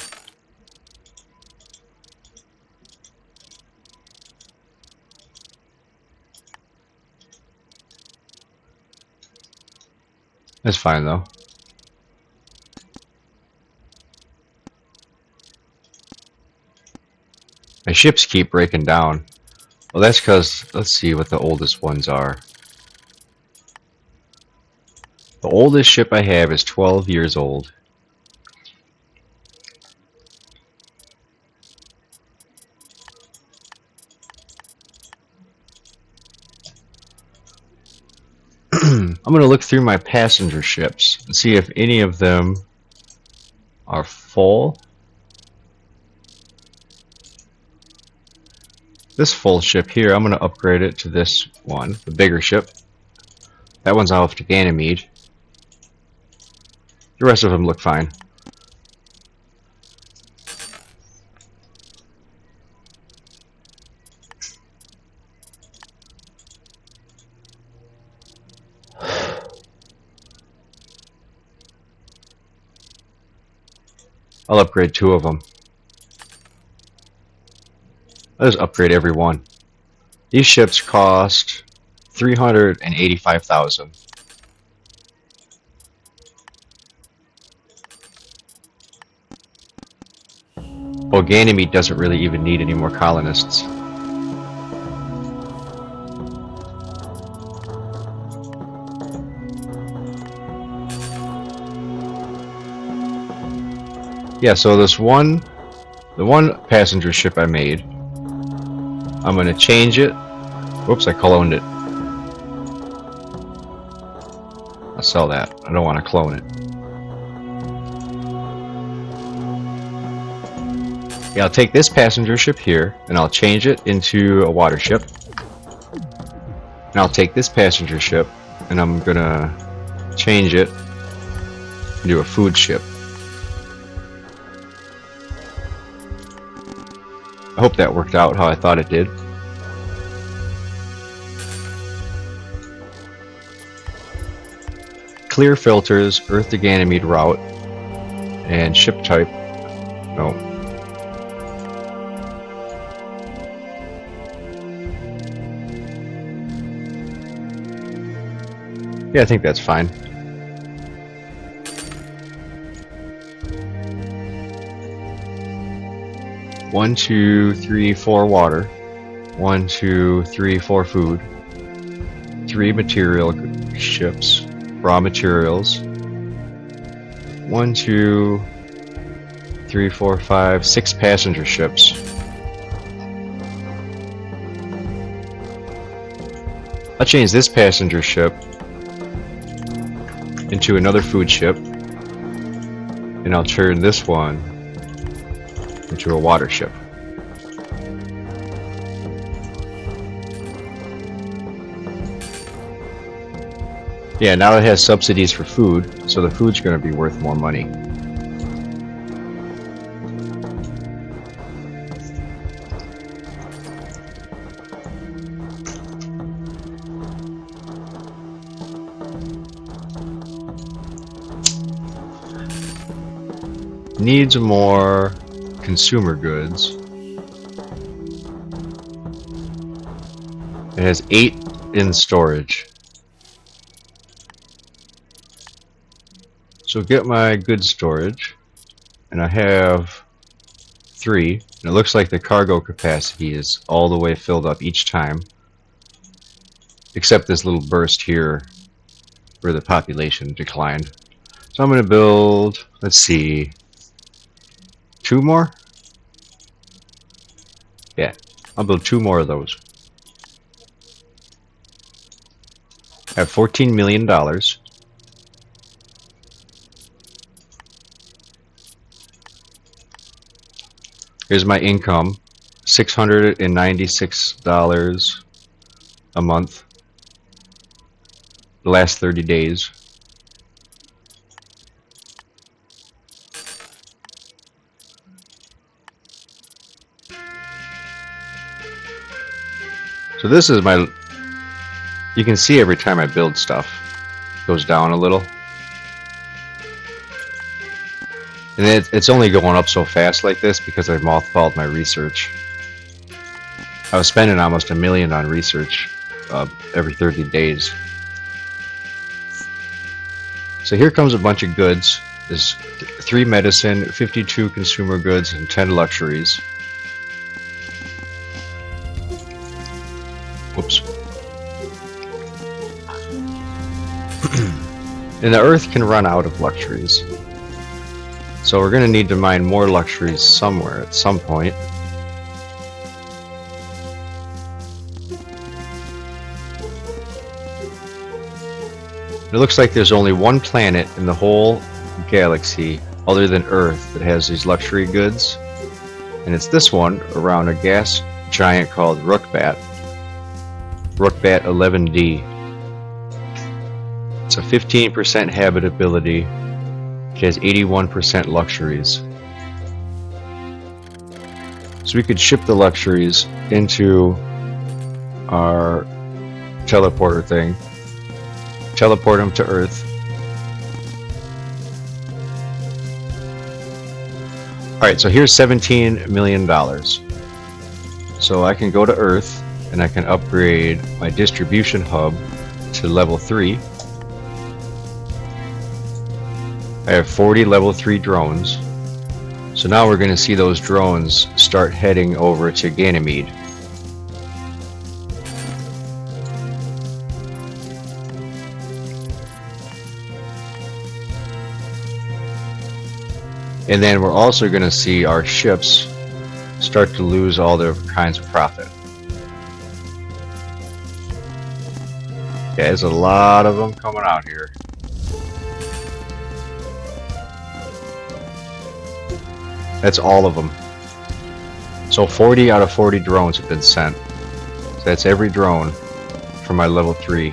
That's fine though. My ships keep breaking down. Well, that's because, let's see what the oldest ones are. The oldest ship I have is 12 years old. I'm going to look through my passenger ships and see if any of them are full. This full ship here, I'm going to upgrade it to this one, the bigger ship. That one's off to Ganymede. The rest of them look fine. I'll upgrade 2 of them. I'll just upgrade every one. These ships cost 385,000. Well, Ganymede doesn't really even need any more colonists. Yeah, so the one passenger ship I made, I'm gonna change it. Whoops, I cloned it. I'll sell that. I don't want to clone it. Yeah, I'll take this passenger ship here, and I'll change it into a water ship. And I'll take this passenger ship, and I'm gonna change it into a food ship. I hope that worked out how I thought it did. Clear filters, Earth to Ganymede route, and ship type. No. Yeah, I think that's fine. One, two, three, 4 water. 1, 2, 3, 4 food. 3 material ships. Raw materials. 1, 2, 3, 4, 5, 6 passenger ships. I'll change this passenger ship into another food ship, and I'll turn this one into a water ship. Yeah, now it has subsidies for food, so the food's going to be worth more money. Needs more consumer goods. It has 8 in storage. So get my goods storage, and I have 3. And it looks like the cargo capacity is all the way filled up each time, except this little burst here where the population declined. So I'm going to build, let's see, 2 more? Yeah, I'll build 2 more of those. I have $14 million. Here's my income, $696 a month, the last 30 days. So this is my, you can see every time I build stuff, it goes down a little. And it's only going up so fast like this because I mothballed my research. I was spending almost $1 million on research every 30 days. So here comes a bunch of goods. There's 3 medicine, 52 consumer goods, and 10 luxuries. Whoops. And the Earth can run out of luxuries. So we're going to need to mine more luxuries somewhere at some point. It looks like there's only one planet in the whole galaxy other than Earth that has these luxury goods. And it's this one around a gas giant called Rookbat. Rookbat 11D. It's a 15% habitability. It has 81% luxuries. So we could ship the luxuries into our teleporter thing. Teleport them to Earth. Alright, so here's $17 million. So I can go to Earth and I can upgrade my distribution hub to level 3. I have 40 level 3 drones. So now we're going to see those drones start heading over to Ganymede. And then we're also going to see our ships start to lose all their kinds of profit. Yeah, there's a lot of them coming out here. That's all of them. So 40 out of 40 drones have been sent. So that's every drone for my level 3.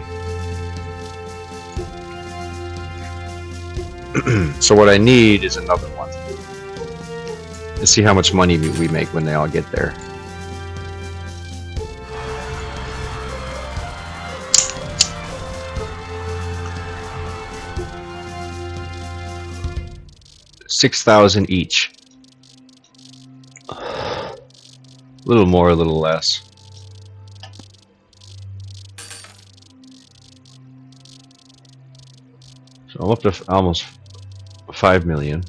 So what I need is another one. Let's see how much money we make when they all get there. $6,000 each. A little more, a little less. So I'm up to almost 5 million.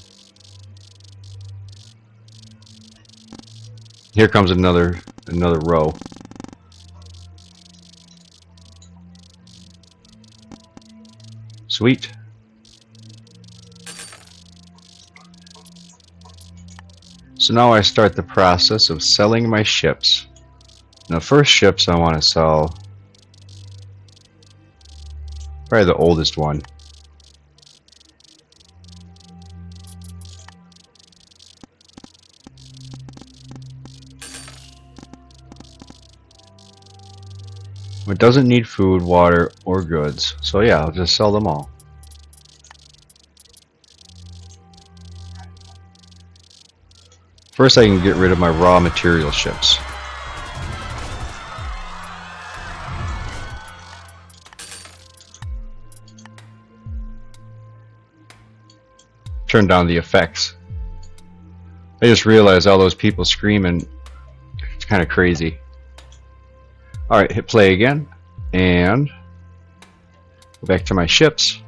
Here comes another row. Sweet. So now I start the process of selling my ships. Now, first ships I want to sell probably the oldest one. It doesn't need food, water, or goods. So yeah, I'll just sell them all. First, I can get rid of my raw material ships. Turn down the effects. I just realized all those people screaming. It's kind of crazy. Alright, hit play again. And go back to my ships.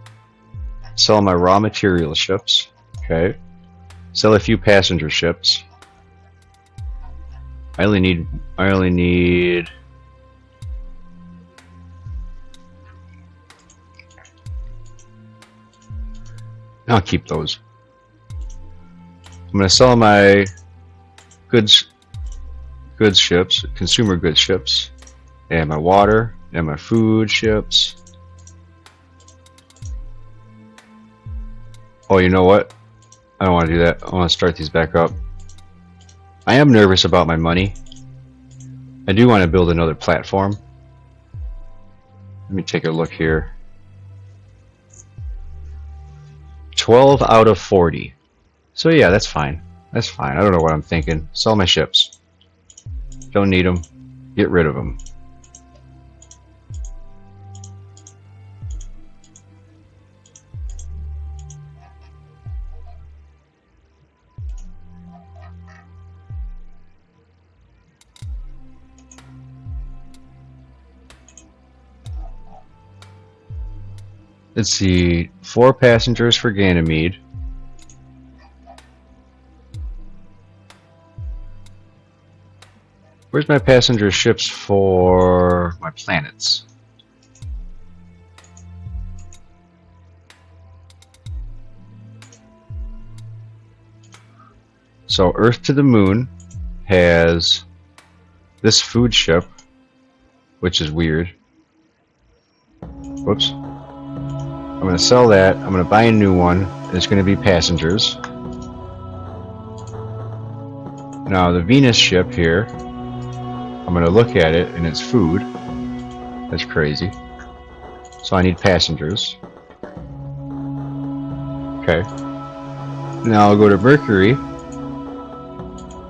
Sell my raw material ships. Okay. Sell a few passenger ships. I only need I'll keep those. I'm gonna sell my goods ships, consumer goods ships, and my water and my food ships. Oh, you know what? I don't want to do that. I want to start these back up. I am nervous about my money. I do want to build another platform. Let me take a look here. 12 out of 40. So yeah, that's fine. That's fine. I don't know what I'm thinking. Sell my ships. Don't need them. Get rid of them. Let's see, 4 passengers for Ganymede. Where's my passenger ships for my planets? So Earth to the Moon has this food ship, which is weird. Whoops. I'm going to sell that. I'm going to buy a new one. It's going to be passengers. Now the Venus ship here, I'm going to look at it and it's food. That's crazy. So I need passengers. Okay. Now I'll go to Mercury.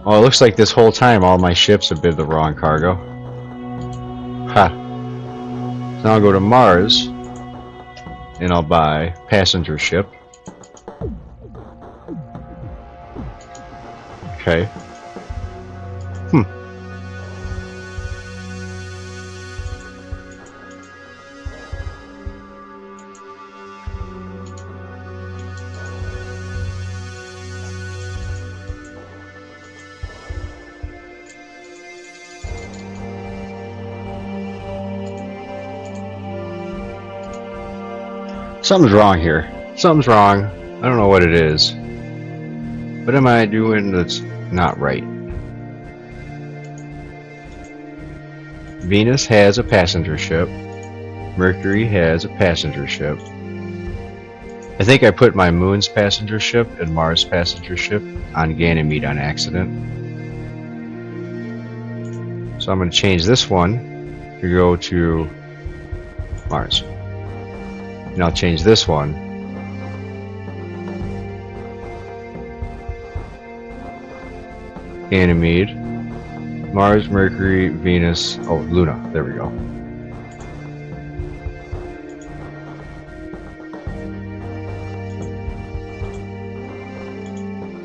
Oh, it looks like this whole time all my ships have been the wrong cargo. Ha. So now I'll go to Mars. And I'll buy passenger ship. Okay. Something's wrong here. Something's wrong. I don't know what it is. What am I doing that's not right? Venus has a passenger ship. Mercury has a passenger ship. I think I put my Moon's passenger ship and Mars passenger ship on Ganymede on accident. So I'm going to change this one to go to Mars. And I'll change this one Ganymede, Mars, Mercury, Venus, oh, Luna, there we go.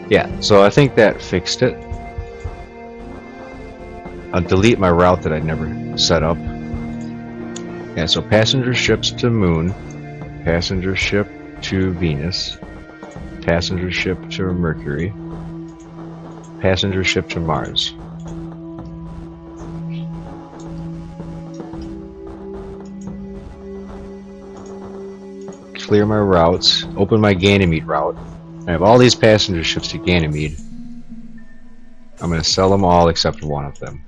Yeah, so I think that fixed it. I'll delete my route that I never set up. Yeah, so passenger ships to Moon, passenger ship to Venus, passenger ship to Mercury, passenger ship to Mars. Clear my routes, open my Ganymede route. I have all these passenger ships to Ganymede. I'm going to sell them all except one of them.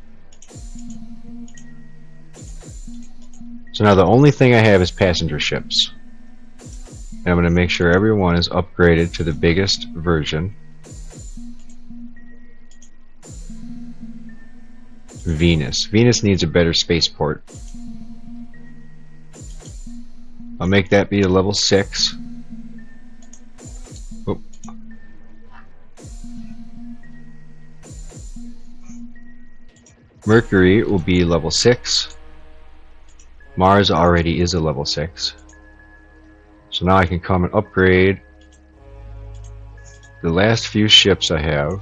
So now the only thing I have is passenger ships. And I'm going to make sure everyone is upgraded to the biggest version. Venus. Venus needs a better spaceport. I'll make that be a level 6. Oop. Mercury will be level 6. Mars already is a level 6. So now I can come and upgrade the last few ships I have.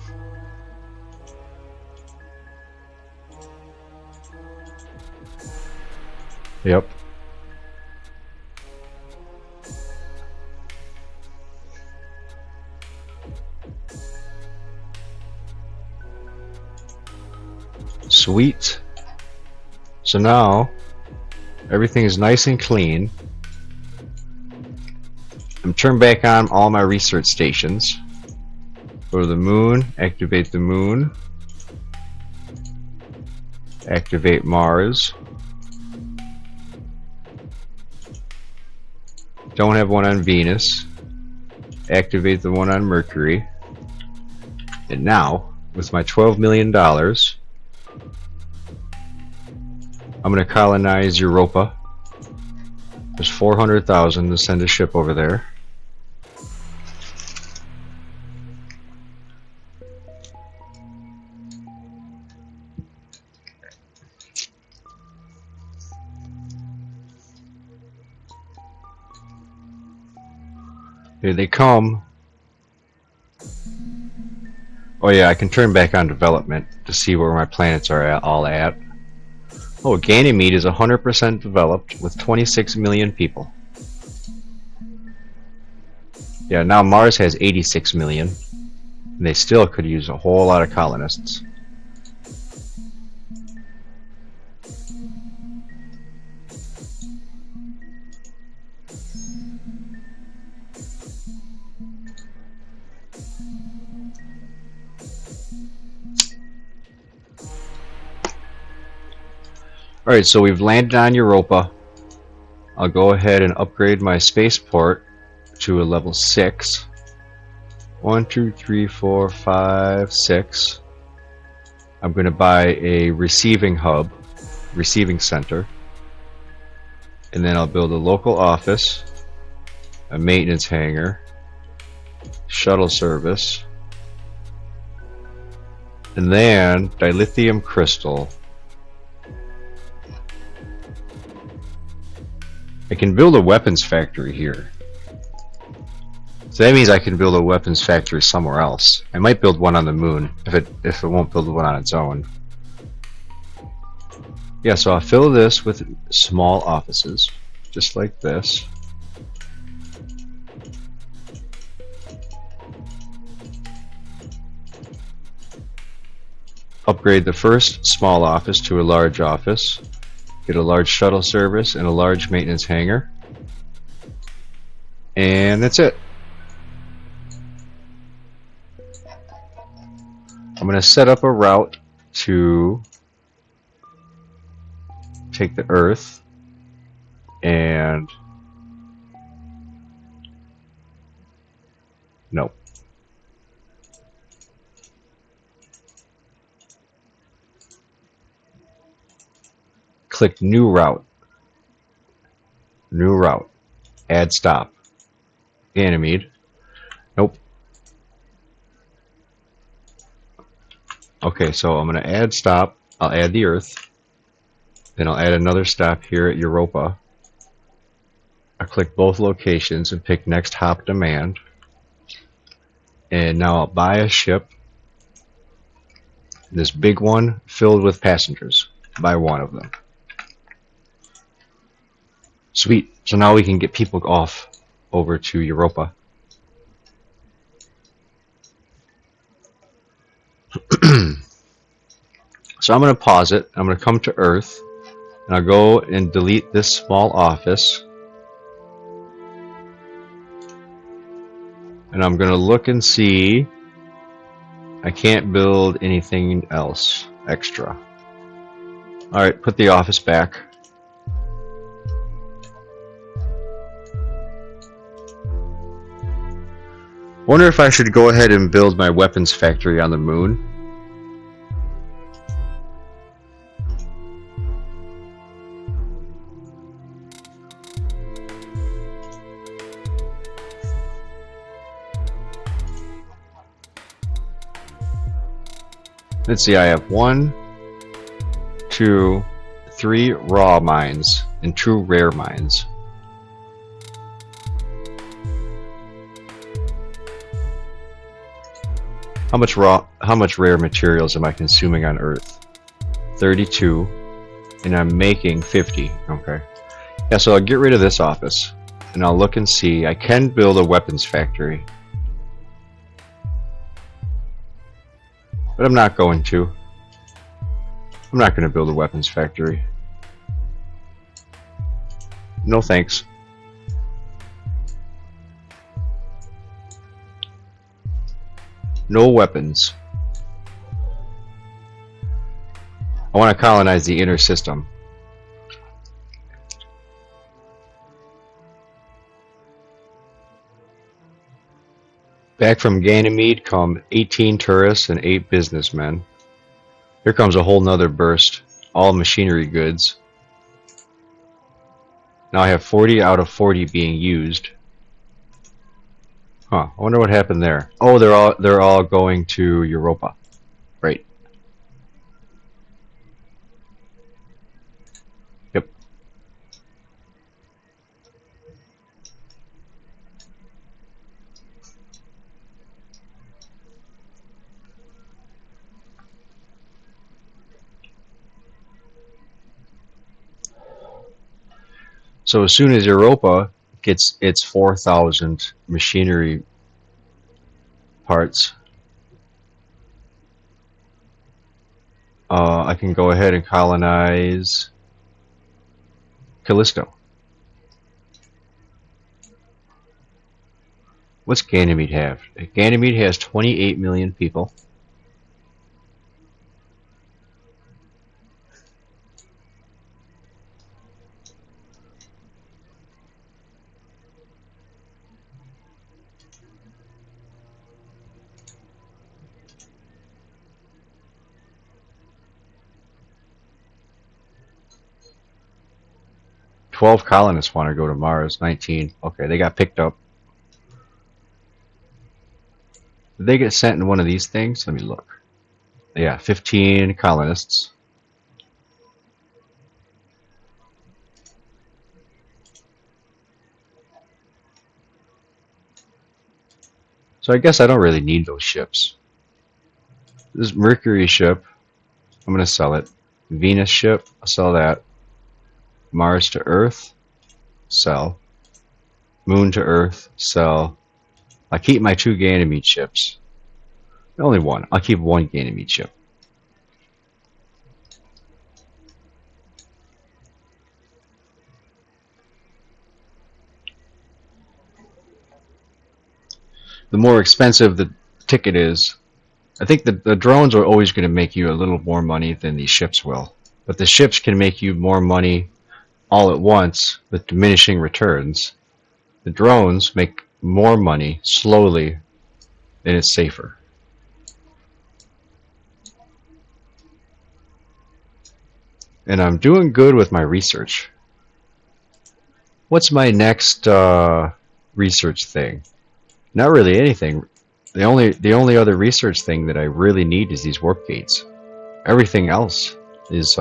Yep. Sweet. So now everything is nice and clean. I'm turning back on all my research stations. Go to the moon, activate the moon. Activate Mars. Don't have one on Venus. Activate the one on Mercury. And now, with my $12 million, I'm going to colonize Europa. There's 400,000 to send a ship over there. Here they come. Oh yeah, I can turn back on development to see where my planets are all at. Oh, Ganymede is 100% developed with 26 million people. Yeah, now Mars has 86 million. And they still could use a whole lot of colonists. Alright, so we've landed on Europa. I'll go ahead and upgrade my spaceport to a level 6. 1, 2, 3, 4, 5, 6. I'm going to buy a receiving hub, receiving center. And then I'll build a local office, a maintenance hangar, shuttle service, and then dilithium crystal. I can build a weapons factory here. So that means I can build a weapons factory somewhere else. I might build one on the moon if it won't build one on its own. Yeah, so I'll fill this with small offices, just like this. Upgrade the first small office to a large office. Get a large shuttle service and a large maintenance hangar. And that's it. I'm going to set up a route to take the Earth and no. Click New Route. New route. Add stop. Ganymede. Nope. Okay, so I'm going to add stop. I'll add the Earth. Then I'll add another stop here at Europa. I'll click both locations and pick next hop demand. And now I'll buy a ship. This big one filled with passengers. Buy one of them. Sweet. So now we can get people off over to Europa. So I'm going to pause it. I'm going to come to Earth. And I'll go and delete this small office. And I'm going to look and see. I can't build anything else extra. Alright, put the office back. Wonder if I should go ahead and build my weapons factory on the moon. Let's see, I have 1, 2, 3 raw mines and 2 rare mines. How much rare materials am I consuming on Earth? 32, and I'm making 50. Okay. Yeah, so I'll get rid of this office, and I'll look and see. I can build a weapons factory, but I'm not going to. I'm not going to build a weapons factory. No thanks. No weapons. I want to colonize the inner system. Back from Ganymede come 18 tourists and 8 businessmen. Here comes a whole nother burst. All machinery goods. Now I have 40 out of 40 being used. Huh, I wonder what happened there. Oh, they're all going to Europa. Right. Yep. So as soon as Europa gets its 4,000 machinery parts, I can go ahead and colonize Callisto. What's Ganymede have? Ganymede has 28 million people. Twelve colonists want to go to Mars. 19. Okay, they got picked up. Did they get sent in one of these things? Let me look. Yeah, 15 colonists. So I guess I don't really need those ships. This Mercury ship, I'm going to sell it. Venus ship, I'll sell that. Mars to Earth, sell. Moon to Earth, sell. I keep my 2 Ganymede ships. Only 1. I'll keep 1 Ganymede ship. The more expensive the ticket is, I think the drones are always going to make you a little more money than these ships will. But the ships can make you more money all at once with diminishing returns. The drones make more money slowly, and it's safer. And I'm doing good with my research. What's my next research thing? Not really anything. The only other research thing that I really need is these warp gates. Everything else is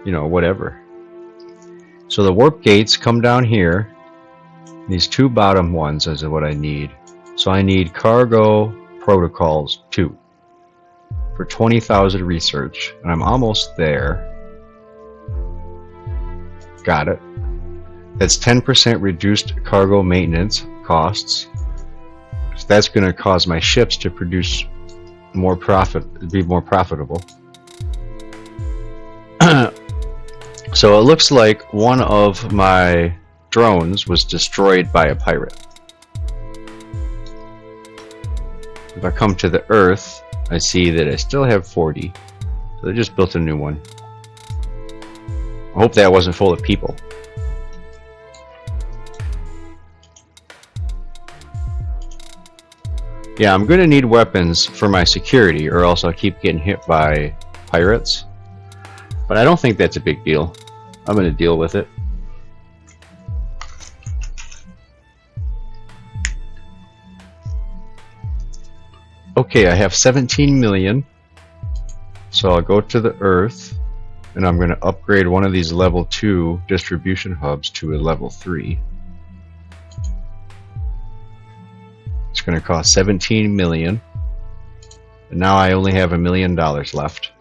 whatever. So the warp gates come down here. These 2 bottom ones is what I need. So I need cargo protocols 2 for 20,000 research, and I'm almost there. Got it. That's 10% reduced cargo maintenance costs. So that's going to cause my ships to produce more profit, be more profitable. So it looks like one of my drones was destroyed by a pirate. If I come to the Earth, I see that I still have 40. So they just built a new one. I hope that wasn't full of people. Yeah, I'm gonna need weapons for my security, or else I'll keep getting hit by pirates. But I don't think that's a big deal. I'm gonna deal with it. Okay, I have 17 million. So I'll go to the Earth, and I'm going to upgrade one of these level 2 distribution hubs to a level 3. It's going to cost 17 million. And now I only have $1 million left.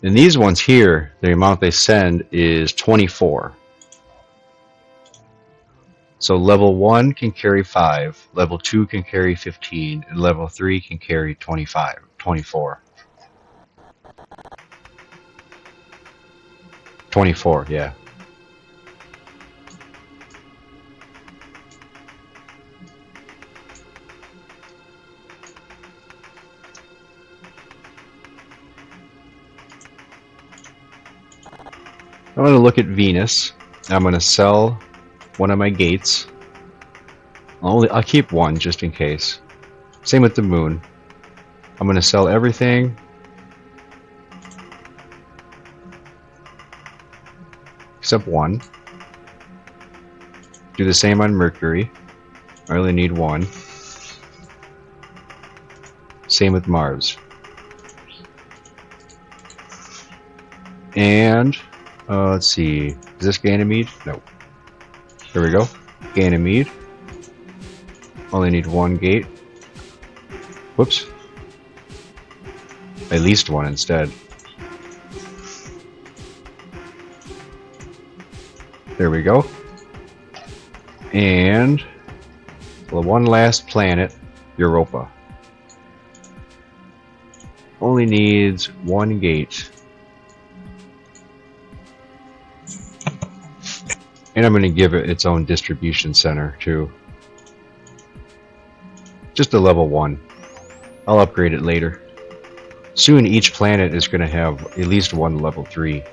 And these ones here, the amount they send is 24. So level 1 can carry 5, level 2 can carry 15, and level 3 can carry 24. 24, yeah. I'm going to look at Venus. I'm going to sell one of my gates. I'll keep one just in case. Same with the moon. I'm going to sell everything. Except one. Do the same on Mercury. I only need one. Same with Mars. And let's see. Is this Ganymede? No. There we go. Ganymede. Only need one gate. Whoops. At least one instead. There we go. And the one last planet, Europa. Only needs one gate. And I'm going to give it its own distribution center too. Just a level 1. I'll upgrade it later. Soon each planet is going to have at least one level 3.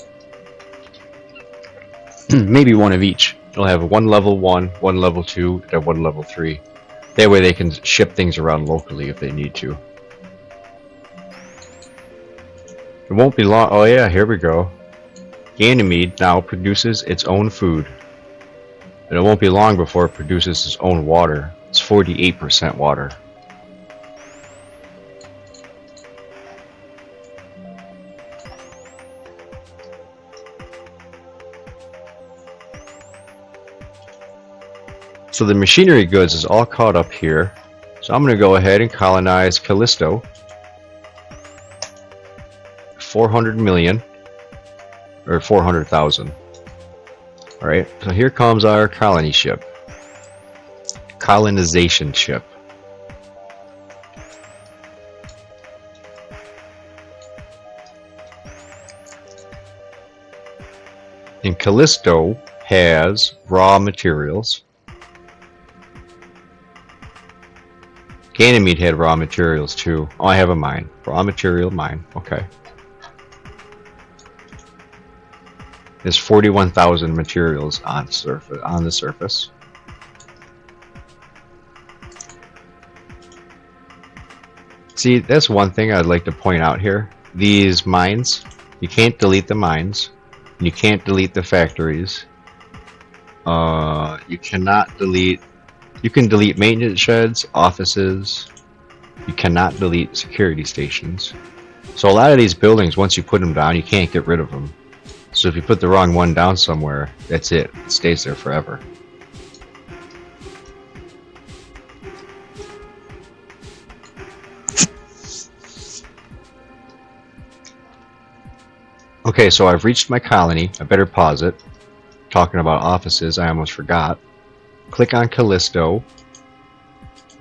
Maybe one of each. It'll have one level 1, one level 2, and one level 3. That way they can ship things around locally if they need to. It won't be long. Oh yeah, here we go. Ganymede now produces its own food. And it won't be long before it produces its own water. It's 48% water. So the machinery goods is all caught up here. So I'm going to go ahead and colonize Callisto. 400 million. Or 400,000. Alright, so here comes our colony ship. Colonization ship. And Callisto has raw materials. Ganymede had raw materials too. Oh, I have a mine. Raw material mine. Okay. There's 41,000 materials on the surface. See, that's one thing I'd like to point out here. These mines, you can't delete the mines. You can't delete the factories. You cannot delete. You can delete maintenance sheds, offices. You cannot delete security stations. So a lot of these buildings, once you put them down, you can't get rid of them. So if you put the wrong one down somewhere, that's it. It stays there forever. Okay, so I've reached my colony. I better pause it. Talking about offices, I almost forgot. Click on Callisto.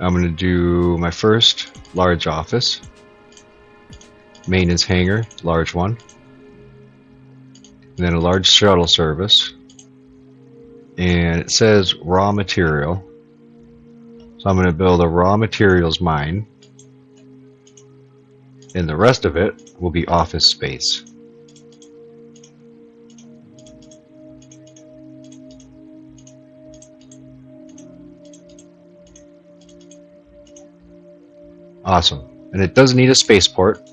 I'm going to do my first large office. Maintenance hangar, large one. And then a large shuttle service. And it says raw material. So I'm going to build a raw materials mine. And the rest of it will be office space. Awesome. And it does need a spaceport.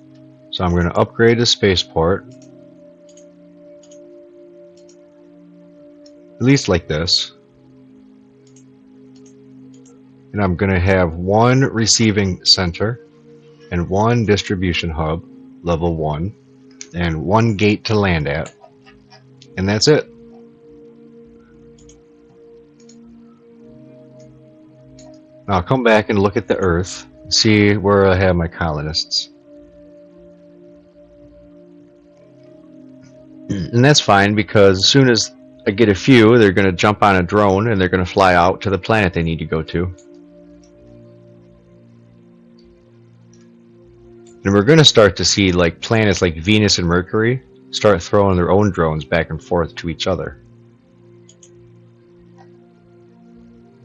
So I'm going to upgrade the spaceport. At least like this. And I'm going to have one receiving center and one distribution hub, level 1, and one gate to land at. And that's it. Now I'll come back and look at the Earth, see where I have my colonists. And that's fine, because as soon as I get a few, they're going to jump on a drone and they're going to fly out to the planet they need to go to. And we're going to start to see like planets like Venus and Mercury start throwing their own drones back and forth to each other.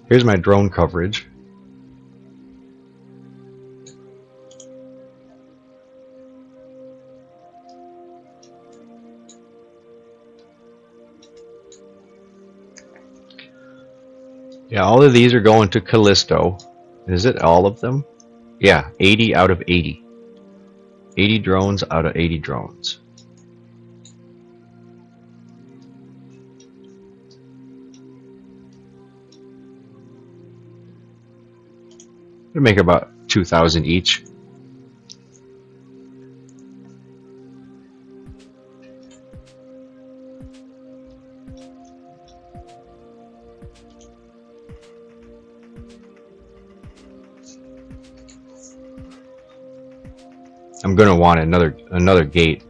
Here's my drone coverage. Yeah, all of these are going to Callisto. Is it all of them? Yeah, 80 out of 80. 80 drones out of 80 drones. It'll make about 2,000 each. I'm going to want another gate.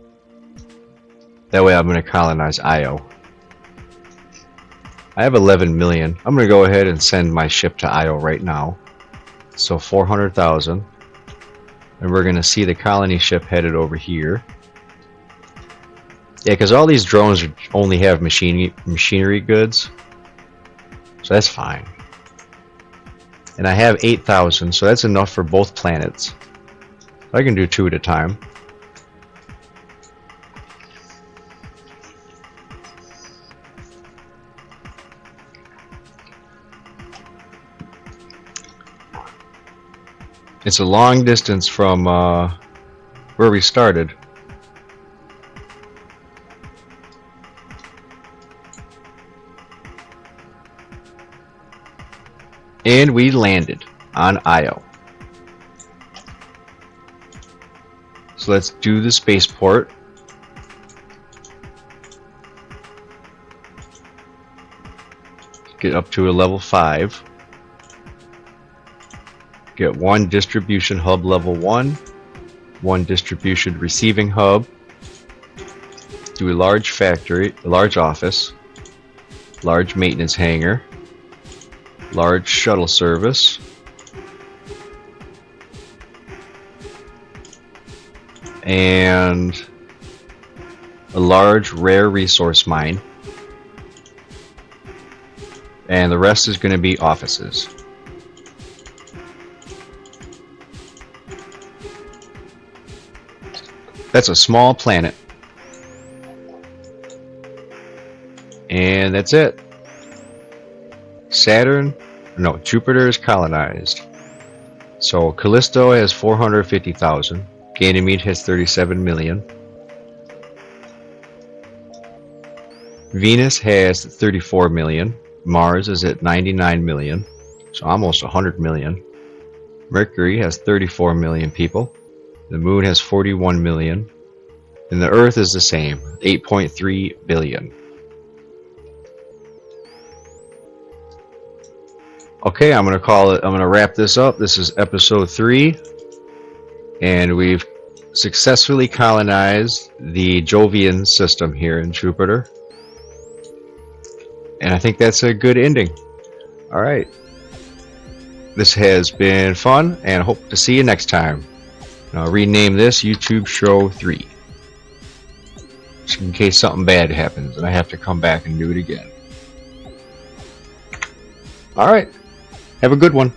That way I'm going to colonize Io. I have 11 million. I'm going to go ahead and send my ship to Io right now. So 400,000. And we're going to see the colony ship headed over here. Yeah, because all these drones only have machinery goods. So that's fine. And I have 8,000, so that's enough for both planets. I can do 2 at a time. It's a long distance from where we started. And we landed on Io. So let's do the spaceport. Get up to a level 5. Get one distribution hub level 1. One distribution receiving hub. Do a large factory, a large office. Large maintenance hangar. Large shuttle service. And a large rare resource mine. And the rest is going to be offices. That's a small planet. And that's it. Jupiter is colonized. So Callisto has 450,000. Ganymede has 37 million. Venus has 34 million. Mars is at 99 million. So almost 100 million. Mercury has 34 million people. The Moon has 41 million. And the Earth is the same, 8.3 billion. Okay, I'm gonna wrap this up. This is episode 3. And we've successfully colonized the Jovian system here in Jupiter. And I think that's a good ending. Alright. This has been fun, and I hope to see you next time. And I'll rename this YouTube Show 3. Just in case something bad happens and I have to come back and do it again. Alright. Have a good one.